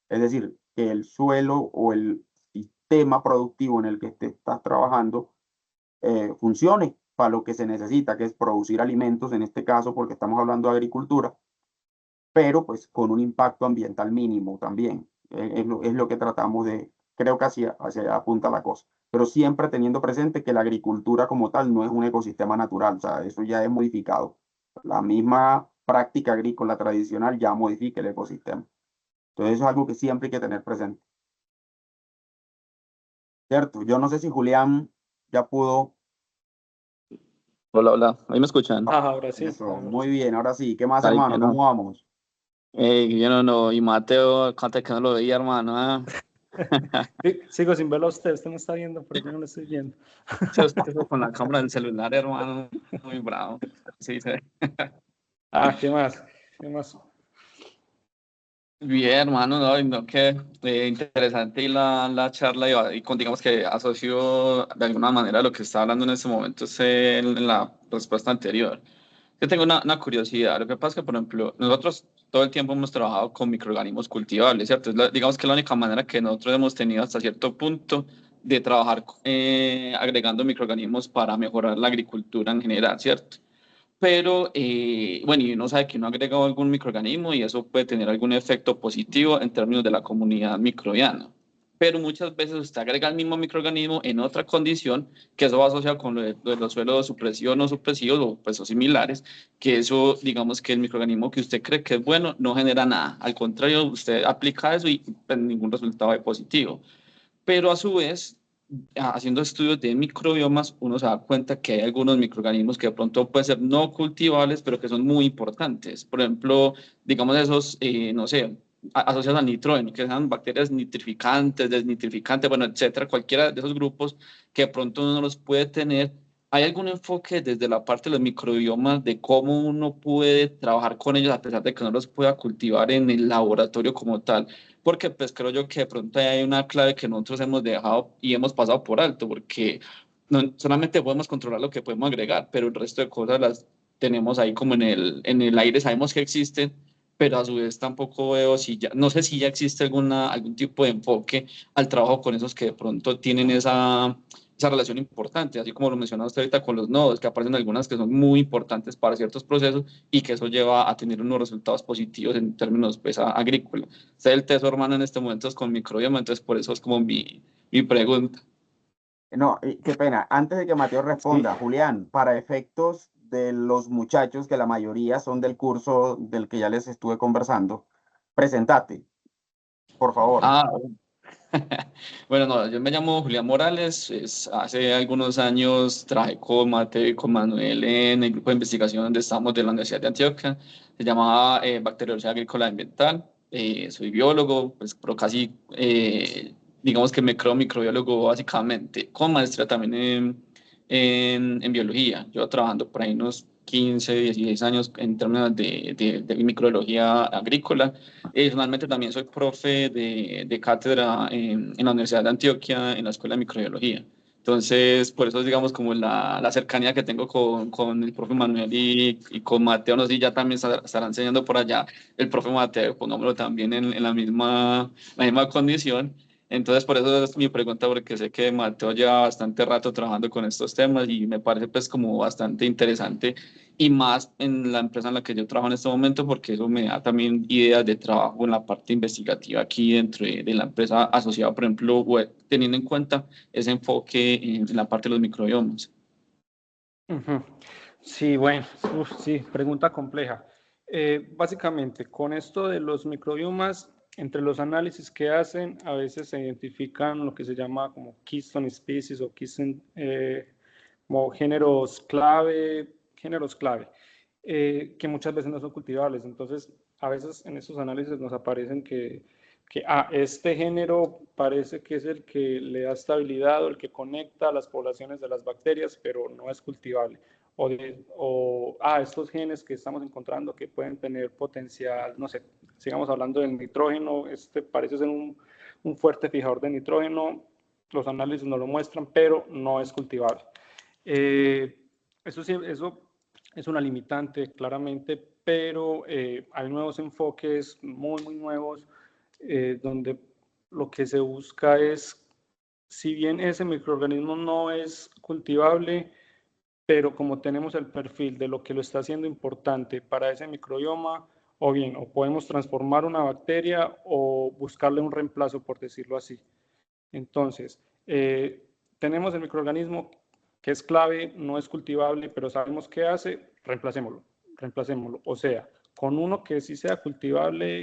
Es decir, que el suelo o el sistema productivo en el que te estás trabajando funcione para lo que se necesita, que es producir alimentos, en este caso, porque estamos hablando de agricultura, pero pues con un impacto ambiental mínimo también. Es lo que tratamos creo que hacia allá apunta la cosa, pero siempre teniendo presente que la agricultura como tal no es un ecosistema natural, o sea, eso ya es modificado. La misma práctica agrícola tradicional ya modifica el ecosistema. Entonces eso es algo que siempre hay que tener presente. ¿Cierto? Yo no sé si Julián ya pudo. Hola, hola, ¿ahí me escuchan? Ahora sí. Eso, muy bien, ahora sí. ¿Qué más, Ay, hermano? que no. ¿Cómo vamos? Yo no, y Mateo, cuánto que no lo veía, hermano. ¿Ah? Sigo sin verlo a usted me está viendo, pero yo no lo estoy viendo. Yo estoy con la cámara del celular, hermano, muy bravo. Sí, sí. ¿Qué más? ¿Qué más? Bien, hermano, no, que interesante la charla y digamos que asocio de alguna manera lo que está hablando en este momento en la respuesta anterior. Yo tengo una curiosidad. Lo que pasa es que, por ejemplo, nosotros todo el tiempo hemos trabajado con microorganismos cultivables, ¿cierto? Digamos que es la única manera que nosotros hemos tenido hasta cierto punto de trabajar agregando microorganismos para mejorar la agricultura en general, ¿cierto? Pero, bueno, y uno sabe que uno ha agregado algún microorganismo y eso puede tener algún efecto positivo en términos de la comunidad microbiana. Pero muchas veces usted agrega el mismo microorganismo en otra condición, que eso va asociado con lo de los suelos de supresión o supresivos o, pues, o similares, que eso, digamos que el microorganismo que usted cree que es bueno no genera nada. Al contrario, usted aplica eso y pues, ningún resultado es positivo. Pero a su vez, haciendo estudios de microbiomas, uno se da cuenta que hay algunos microorganismos que de pronto pueden ser no cultivables, pero que son muy importantes. Por ejemplo, digamos esos, no sé, asociados al nitrógeno, que sean bacterias nitrificantes, desnitrificantes, bueno, etcétera, cualquiera de esos grupos que de pronto uno no los puede tener. ¿Hay algún enfoque desde la parte de los microbiomas de cómo uno puede trabajar con ellos a pesar de que no los pueda cultivar en el laboratorio como tal? Porque pues creo yo que de pronto hay una clave que nosotros hemos dejado y hemos pasado por alto, porque no, solamente podemos controlar lo que podemos agregar, pero el resto de cosas las tenemos ahí como en el aire, sabemos que existen, pero a su vez tampoco veo si ya, no sé si ya existe algún tipo de enfoque al trabajo con esos que de pronto tienen esa relación importante, así como lo mencionaba usted ahorita con los nodos, que aparecen algunas que son muy importantes para ciertos procesos y que eso lleva a tener unos resultados positivos en términos pues, agrícolas. Sé el teso, hermano, en este momento es con microbioma, entonces por eso es como mi pregunta. No, qué pena. Antes de que Mateo responda, Sí. Julián, para efectos de los muchachos, que la mayoría son del curso del que ya les estuve conversando, presentate, por favor. Ah, bueno, no, yo me llamo Julián Morales. Hace algunos años trabajé con Mateo y con Manuel en el grupo de investigación donde estamos de la Universidad de Antioquia. Se llamaba Bacteriología Agrícola Ambiental. Soy biólogo, pues, pero casi, digamos que me creo microbiólogo básicamente, con maestría también en biología. Yo trabajando por ahí unos 15, 16 años en términos de microbiología agrícola. Personalmente también soy profe de cátedra en la Universidad de Antioquia, en la Escuela de Microbiología. Entonces, por eso, digamos, como la cercanía que tengo con el profe Manuel y con Mateo, no sé si ya también estará enseñando por allá el profe Mateo, pongámoslo también en la misma condición. Entonces, por eso es mi pregunta, porque sé que Mateo lleva bastante rato trabajando con estos temas y me parece pues como bastante interesante, y más en la empresa en la que yo trabajo en este momento, porque eso me da también ideas de trabajo en la parte investigativa aquí dentro de la empresa asociada, por ejemplo, teniendo en cuenta ese enfoque en la parte de los microbiomas. Ujú. Sí, bueno, sí, pregunta compleja. Básicamente, con esto de los microbiomas, entre los análisis que hacen, a veces se identifican lo que se llama como keystone species o keystone, como géneros clave, que muchas veces no son cultivables. Entonces, a veces en esos análisis nos aparecen que este género parece que es el que le da estabilidad o el que conecta a las poblaciones de las bacterias, pero no es cultivable. Estos genes que estamos encontrando que pueden tener potencial, no sé, sigamos hablando del nitrógeno, parece ser un fuerte fijador de nitrógeno, los análisis no lo muestran, pero no es cultivable. Eso es una limitante, claramente, pero hay nuevos enfoques muy nuevos, donde lo que se busca es, si bien ese microorganismo no es cultivable, pero como tenemos el perfil de lo que lo está haciendo importante para ese microbioma, o podemos transformar una bacteria o buscarle un reemplazo, por decirlo así. Entonces, tenemos el microorganismo que es clave, no es cultivable, pero sabemos qué hace, reemplacémoslo. O sea, con uno que sí sea cultivable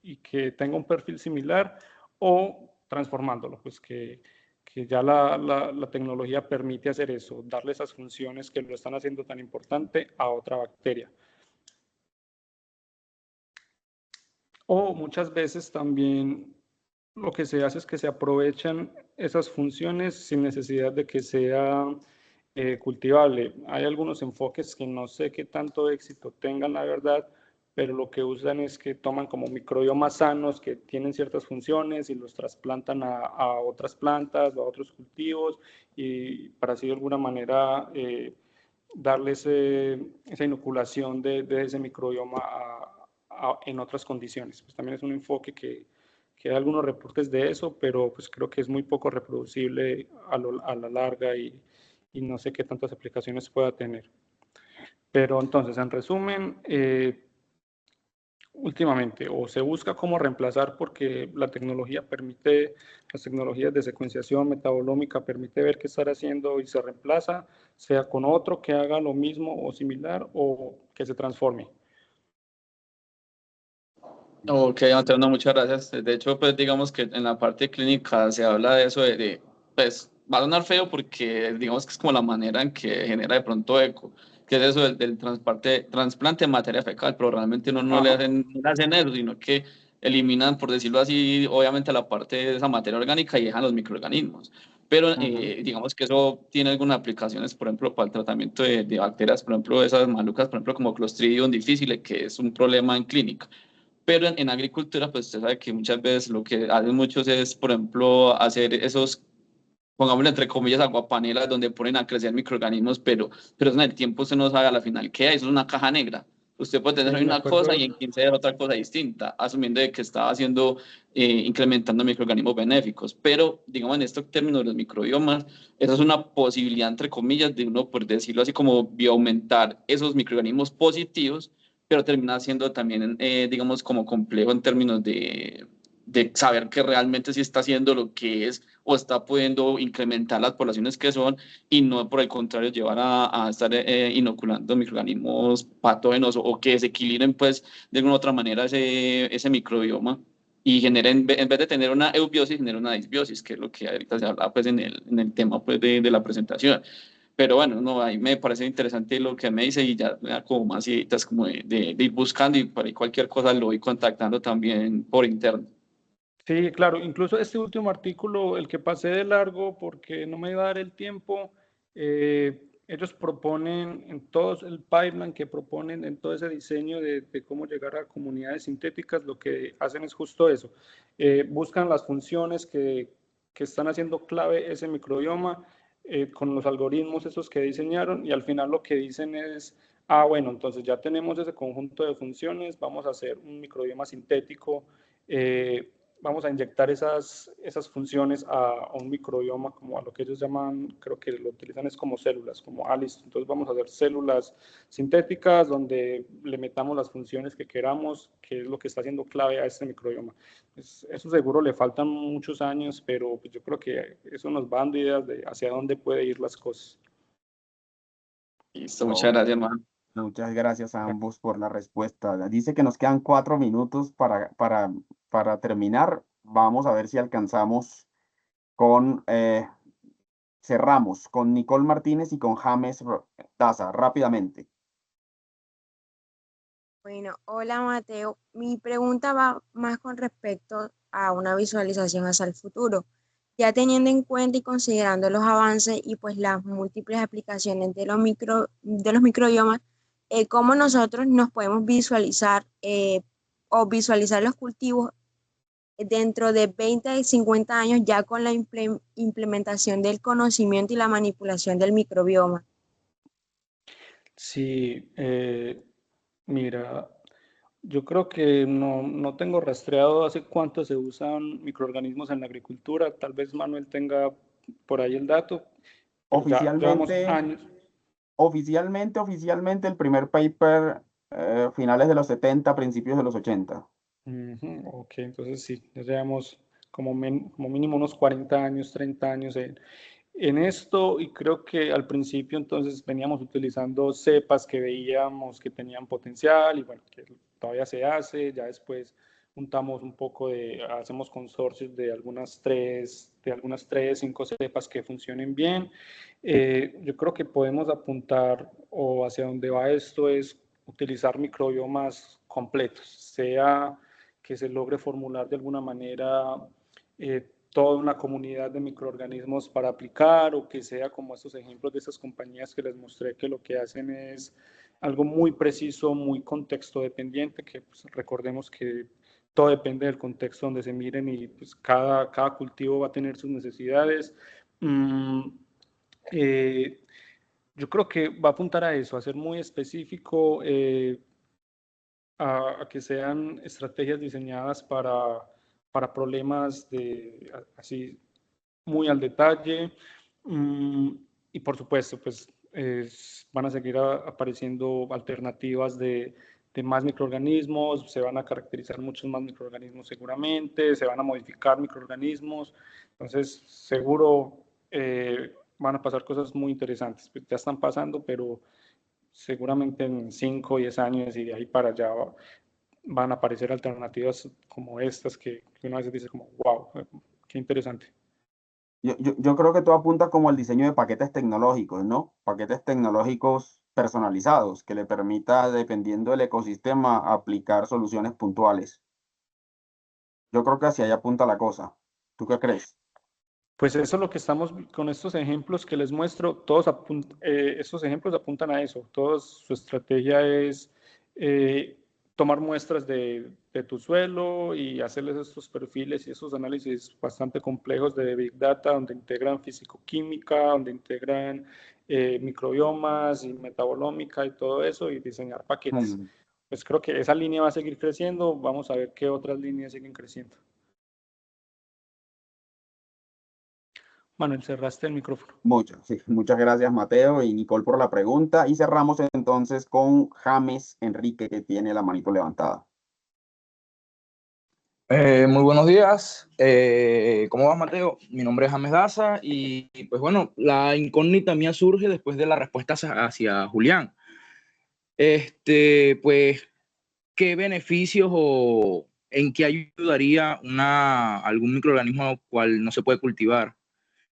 y que tenga un perfil similar, o transformándolo, pues que ya la tecnología permite hacer eso, darle esas funciones que lo están haciendo tan importante a otra bacteria. O muchas veces también lo que se hace es que se aprovechan esas funciones sin necesidad de que sea cultivable. Hay algunos enfoques que no sé qué tanto éxito tengan, la verdad, pero lo que usan es que toman como microbiomas sanos que tienen ciertas funciones y los trasplantan a otras plantas o a otros cultivos, y para así de alguna manera darle esa inoculación de ese microbioma en otras condiciones. Pues también es un enfoque que hay algunos reportes de eso, pero pues creo que es muy poco reproducible a la larga, y no sé qué tantas aplicaciones pueda tener. Pero entonces, en resumen, últimamente o se busca cómo reemplazar, porque las tecnologías de secuenciación metabolómica permite ver qué estar haciendo y se reemplaza, sea con otro que haga lo mismo o similar, o que se transforme. Ok, Antonio, muchas gracias. De hecho, pues digamos que en la parte clínica se habla de eso pues va a sonar feo porque digamos que es como la manera en que genera de pronto eco, que es eso del trasplante de materia fecal, pero realmente no le hacen eso, sino que eliminan, por decirlo así, obviamente la parte de esa materia orgánica y dejan los microorganismos. Pero digamos que eso tiene algunas aplicaciones, por ejemplo, para el tratamiento de bacterias, por ejemplo, esas malucas, por ejemplo, como Clostridium difficile, que es un problema en clínica. Pero en agricultura, pues usted sabe que muchas veces lo que hacen muchos es, por ejemplo, hacer esos, pongámosle entre comillas, aguapanelas, donde ponen a crecer microorganismos, pero eso en el tiempo usted no sabe a la final qué hay, eso es una caja negra. Usted puede tener Sí, una cosa y en 15 días otra cosa distinta, asumiendo de que está haciendo, incrementando microorganismos benéficos. Pero, digamos, en estos términos de los microbiomas, esa es una posibilidad, entre comillas, de uno, por decirlo así, como bioaumentar esos microorganismos positivos, pero termina siendo también, digamos, como complejo en términos de saber que realmente sí está haciendo lo que es o está pudiendo incrementar las poblaciones que son y no por el contrario llevar a estar inoculando microorganismos patógenos o que desequilibren pues de alguna u otra manera ese microbioma y generen, en vez de tener una eubiosis, genera una disbiosis, que es lo que ahorita se habla pues en el tema pues de la presentación. Pero bueno, no, ahí me parece interesante lo que me dice y ya me da como más ideas como de ir buscando y por ahí cualquier cosa lo voy contactando también por interno. Sí, claro, incluso este último artículo, el que pasé de largo porque no me iba a dar el tiempo, ellos proponen en todo el pipeline que proponen, en todo ese diseño de cómo llegar a comunidades sintéticas, lo que hacen es justo eso. Buscan las funciones que están haciendo clave ese microbioma con los algoritmos esos que diseñaron y al final lo que dicen es, bueno, entonces ya tenemos ese conjunto de funciones, vamos a hacer un microbioma sintético, vamos a inyectar esas funciones a un microbioma, como a lo que ellos llaman, creo que lo utilizan es como células, como listo. Entonces vamos a hacer células sintéticas donde le metamos las funciones que queramos, que es lo que está haciendo clave a este microbioma. Eso seguro le faltan muchos años, pero pues yo creo que eso nos va dando ideas de hacia dónde puede ir las cosas. Listo, muchas gracias, hermano. Muchas gracias a ambos por la respuesta. Dice que nos quedan 4 minutos para terminar. Vamos a ver si alcanzamos con, cerramos con Nicole Martínez y con James Daza, rápidamente. Bueno, hola Mateo. Mi pregunta va más con respecto a una visualización hacia el futuro. Ya teniendo en cuenta y considerando los avances y pues las múltiples aplicaciones de los microbiomas, ¿cómo nosotros nos podemos visualizar o visualizar los cultivos dentro de 20 y 50 años ya con la implementación del conocimiento y la manipulación del microbioma? Sí, mira, yo creo que no tengo rastreado hace cuánto se usan microorganismos en la agricultura. Tal vez Manuel tenga por ahí el dato, pero ya llevamos años. Oficialmente el primer paper finales de los 70, principios de los 80. Ok, entonces sí, ya llevamos como mínimo unos 40 años, 30 años en esto y creo que al principio entonces veníamos utilizando cepas que veíamos que tenían potencial y bueno, que todavía se hace, ya después juntamos un poco hacemos consorcios de algunas 5 cepas que funcionen bien. Yo creo que podemos apuntar o hacia donde va esto es utilizar microbiomas completos, sea que se logre formular de alguna manera toda una comunidad de microorganismos para aplicar o que sea como estos ejemplos de esas compañías que les mostré que lo que hacen es algo muy preciso, muy contexto dependiente, que pues, recordemos que todo depende del contexto donde se miren y pues cada cultivo va a tener sus necesidades. Yo creo que va a apuntar a eso, a ser muy específico, a que sean estrategias diseñadas para problemas así muy al detalle. Y por supuesto, pues van a seguir apareciendo alternativas de más microorganismos, se van a caracterizar muchos más microorganismos seguramente, se van a modificar microorganismos, entonces seguro van a pasar cosas muy interesantes, pues, ya están pasando, pero seguramente en 5 o 10 años y de ahí para allá van a aparecer alternativas como estas que una vez dice como, wow, qué interesante. Yo creo que todo apunta como al diseño de paquetes tecnológicos, ¿no? Paquetes tecnológicos personalizados que le permita, dependiendo del ecosistema, aplicar soluciones puntuales. Yo creo que hacia allá apunta la cosa. ¿Tú qué crees? Pues eso es lo que estamos con estos ejemplos que les muestro, estos ejemplos apuntan a eso, su estrategia es tomar muestras de tu suelo y hacerles estos perfiles y esos análisis bastante complejos de Big Data, donde integran físico-química, donde integran microbiomas y metabolómica y todo eso y diseñar paquetes. Pues creo que esa línea va a seguir creciendo, vamos a ver qué otras líneas siguen creciendo. Manuel, cerraste el micrófono. Muchas gracias, Mateo y Nicole, por la pregunta. Y cerramos entonces con James Enrique, que tiene la manito levantada. Muy buenos días. ¿Cómo vas, Mateo? Mi nombre es James Daza y pues bueno, la incógnita mía surge después de la respuesta hacia Julián. Pues, ¿qué beneficios o en qué ayudaría algún microorganismo cual no se puede cultivar?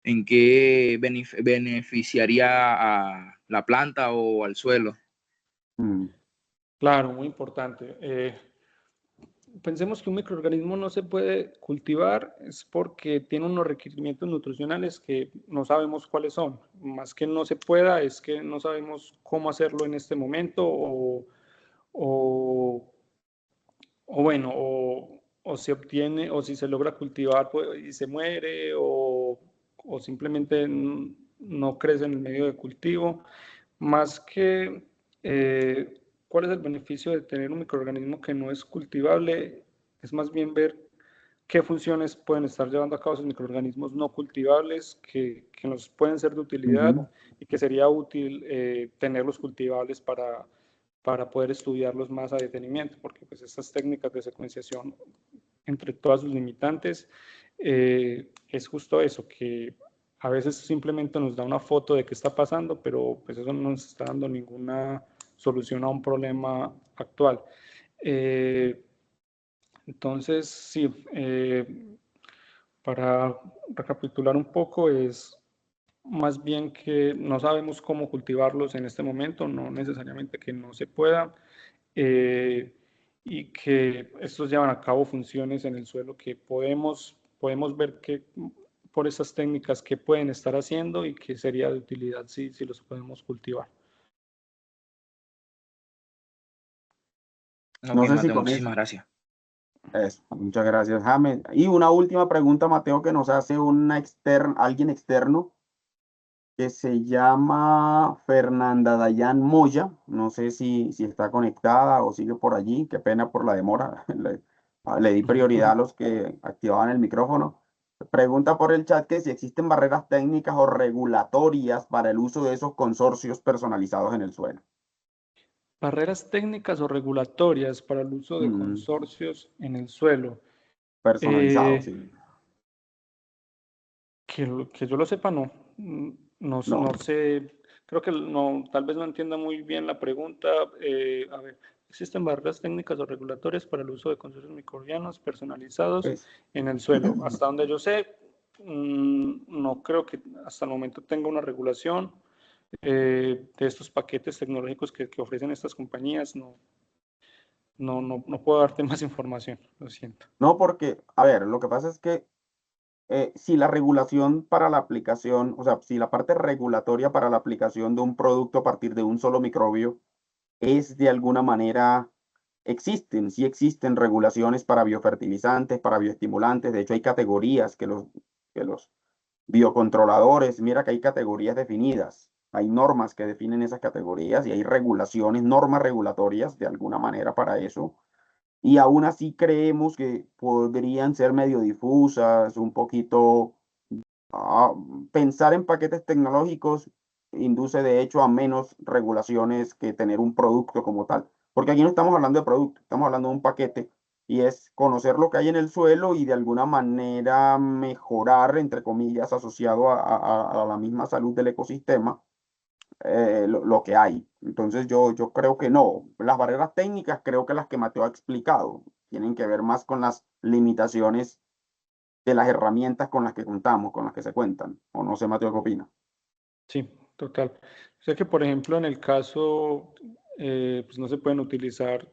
¿En qué beneficiaría a la planta o al suelo? Claro, muy importante. Pensemos que un microorganismo no se puede cultivar es porque tiene unos requerimientos nutricionales que no sabemos cuáles son. Más que no se pueda, es que no sabemos cómo hacerlo en este momento o, o se obtiene o si se logra cultivar pues, y se muere o simplemente no crece en el medio de cultivo. Más que cuál es el beneficio de tener un microorganismo que no es cultivable, es más bien ver qué funciones pueden estar llevando a cabo esos microorganismos no cultivables que nos pueden ser de utilidad y que sería útil tenerlos cultivables para poder estudiarlos más a detenimiento, porque pues estas técnicas de secuenciación, entre todas sus limitantes, es justo eso, que a veces simplemente nos da una foto de qué está pasando, pero pues eso no nos está dando ninguna solución a un problema actual. Entonces, sí, para recapitular un poco, es más bien que no sabemos cómo cultivarlos en este momento, no necesariamente que no se pueda, y que estos llevan a cabo funciones en el suelo que podemos ver que por esas técnicas que pueden estar haciendo y que sería de utilidad si los podemos cultivar. No sé si con muchísimas gracias. eso, muchas gracias, James. Y una última pregunta, Mateo, que nos hace alguien externo que se llama Fernanda Dayan Moya. No sé si está conectada o sigue por allí. Qué pena por la demora. Le di prioridad a los que activaban el micrófono. Pregunta por el chat que si existen barreras técnicas o regulatorias para el uso de esos consorcios personalizados en el suelo. Barreras técnicas o regulatorias para el uso de consorcios en el suelo. Personalizados, sí. Que yo lo sepa, no. No sé, creo que no, tal vez no entienda muy bien la pregunta. A ver, ¿existen barreras técnicas o regulatorias para el uso de consorcios microbianos personalizados en el suelo? Hasta donde yo sé, no creo que hasta el momento tenga una regulación de estos paquetes tecnológicos que ofrecen estas compañías. No puedo darte más información, lo siento. No, porque, a ver, lo que pasa es que si la regulación para la aplicación, o sea, si la parte regulatoria para la aplicación de un producto a partir de un solo microbio es de alguna manera, sí existen regulaciones para biofertilizantes, para bioestimulantes, de hecho hay categorías que los biocontroladores, mira que hay categorías definidas, hay normas que definen esas categorías y hay regulaciones, normas regulatorias de alguna manera para eso. Y aún así creemos que podrían ser medio difusas, un poquito. Pensar en paquetes tecnológicos induce de hecho a menos regulaciones que tener un producto como tal. Porque aquí no estamos hablando de producto, estamos hablando de un paquete y es conocer lo que hay en el suelo y de alguna manera mejorar, entre comillas, asociado a la misma salud del ecosistema, lo que hay. Entonces yo creo que no. Las barreras técnicas creo que las que Mateo ha explicado tienen que ver más con las limitaciones de las herramientas con las que contamos, con las que se cuentan. O no sé, Mateo, ¿qué opina? Sí, total. O sea que, por ejemplo, en el caso, pues no se pueden utilizar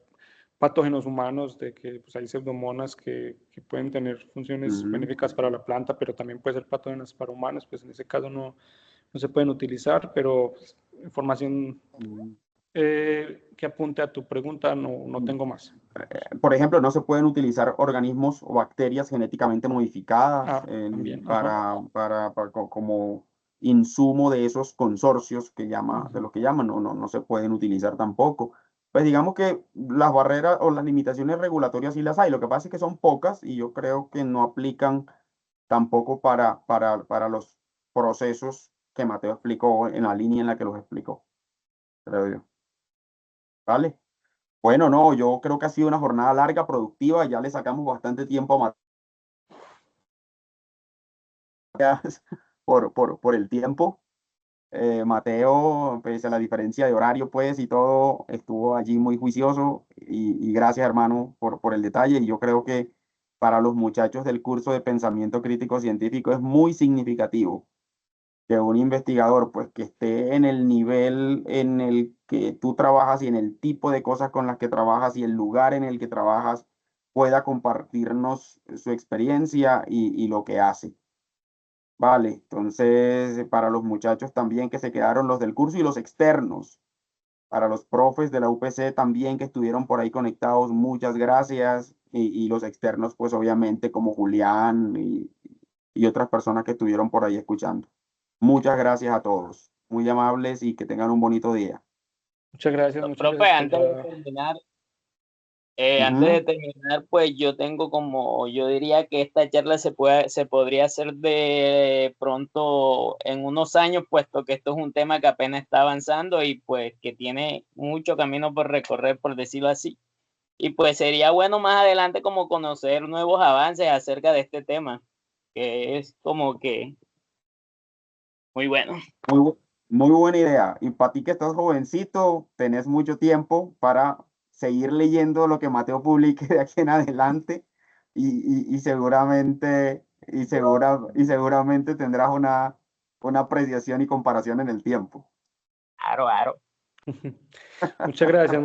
patógenos humanos, de que pues, hay pseudomonas que pueden tener funciones benéficas para la planta, pero también pueden ser patógenos para humanos, pues en ese caso no se pueden utilizar, pero pues, información que apunte a tu pregunta no tengo más. Por ejemplo, no se pueden utilizar organismos o bacterias genéticamente modificadas También, como insumo de esos consorcios de los que llaman, no se pueden utilizar tampoco. Pues digamos que las barreras o las limitaciones regulatorias sí las hay, lo que pasa es que son pocas y yo creo que no aplican tampoco para los procesos que Mateo explicó en la línea en la que los explicó, creo yo. ¿Vale? Bueno, no, yo creo que ha sido una jornada larga, productiva, ya le sacamos bastante tiempo a Mateas por el tiempo. Mateo, pese a la diferencia de horario, pues, y todo, estuvo allí muy juicioso y gracias, hermano, por el detalle. Y yo creo que para los muchachos del curso de pensamiento crítico científico es muy significativo que un investigador, pues, que esté en el nivel en el que tú trabajas y en el tipo de cosas con las que trabajas y el lugar en el que trabajas, pueda compartirnos su experiencia y lo que hace. Vale, entonces para los muchachos también que se quedaron, los del curso y los externos, para los profes de la UPC también que estuvieron por ahí conectados, muchas gracias. Y los externos, pues obviamente como Julián y otras personas que estuvieron por ahí escuchando. Muchas gracias a todos, muy amables y que tengan un bonito día. Muchas gracias por Profe, antes de la... terminar, Ujú. pues yo tengo como, yo diría que esta charla se podría hacer de pronto en unos años, puesto que esto es un tema que apenas está avanzando y pues que tiene mucho camino por recorrer, por decirlo así. Y pues sería bueno más adelante como conocer nuevos avances acerca de este tema, que es como que muy bueno. Muy buena idea. Y para ti que estás jovencito, tenés mucho tiempo para seguir leyendo lo que Mateo publique de aquí en adelante y seguramente tendrás una apreciación y comparación en el tiempo. Aro, aro. Muchas gracias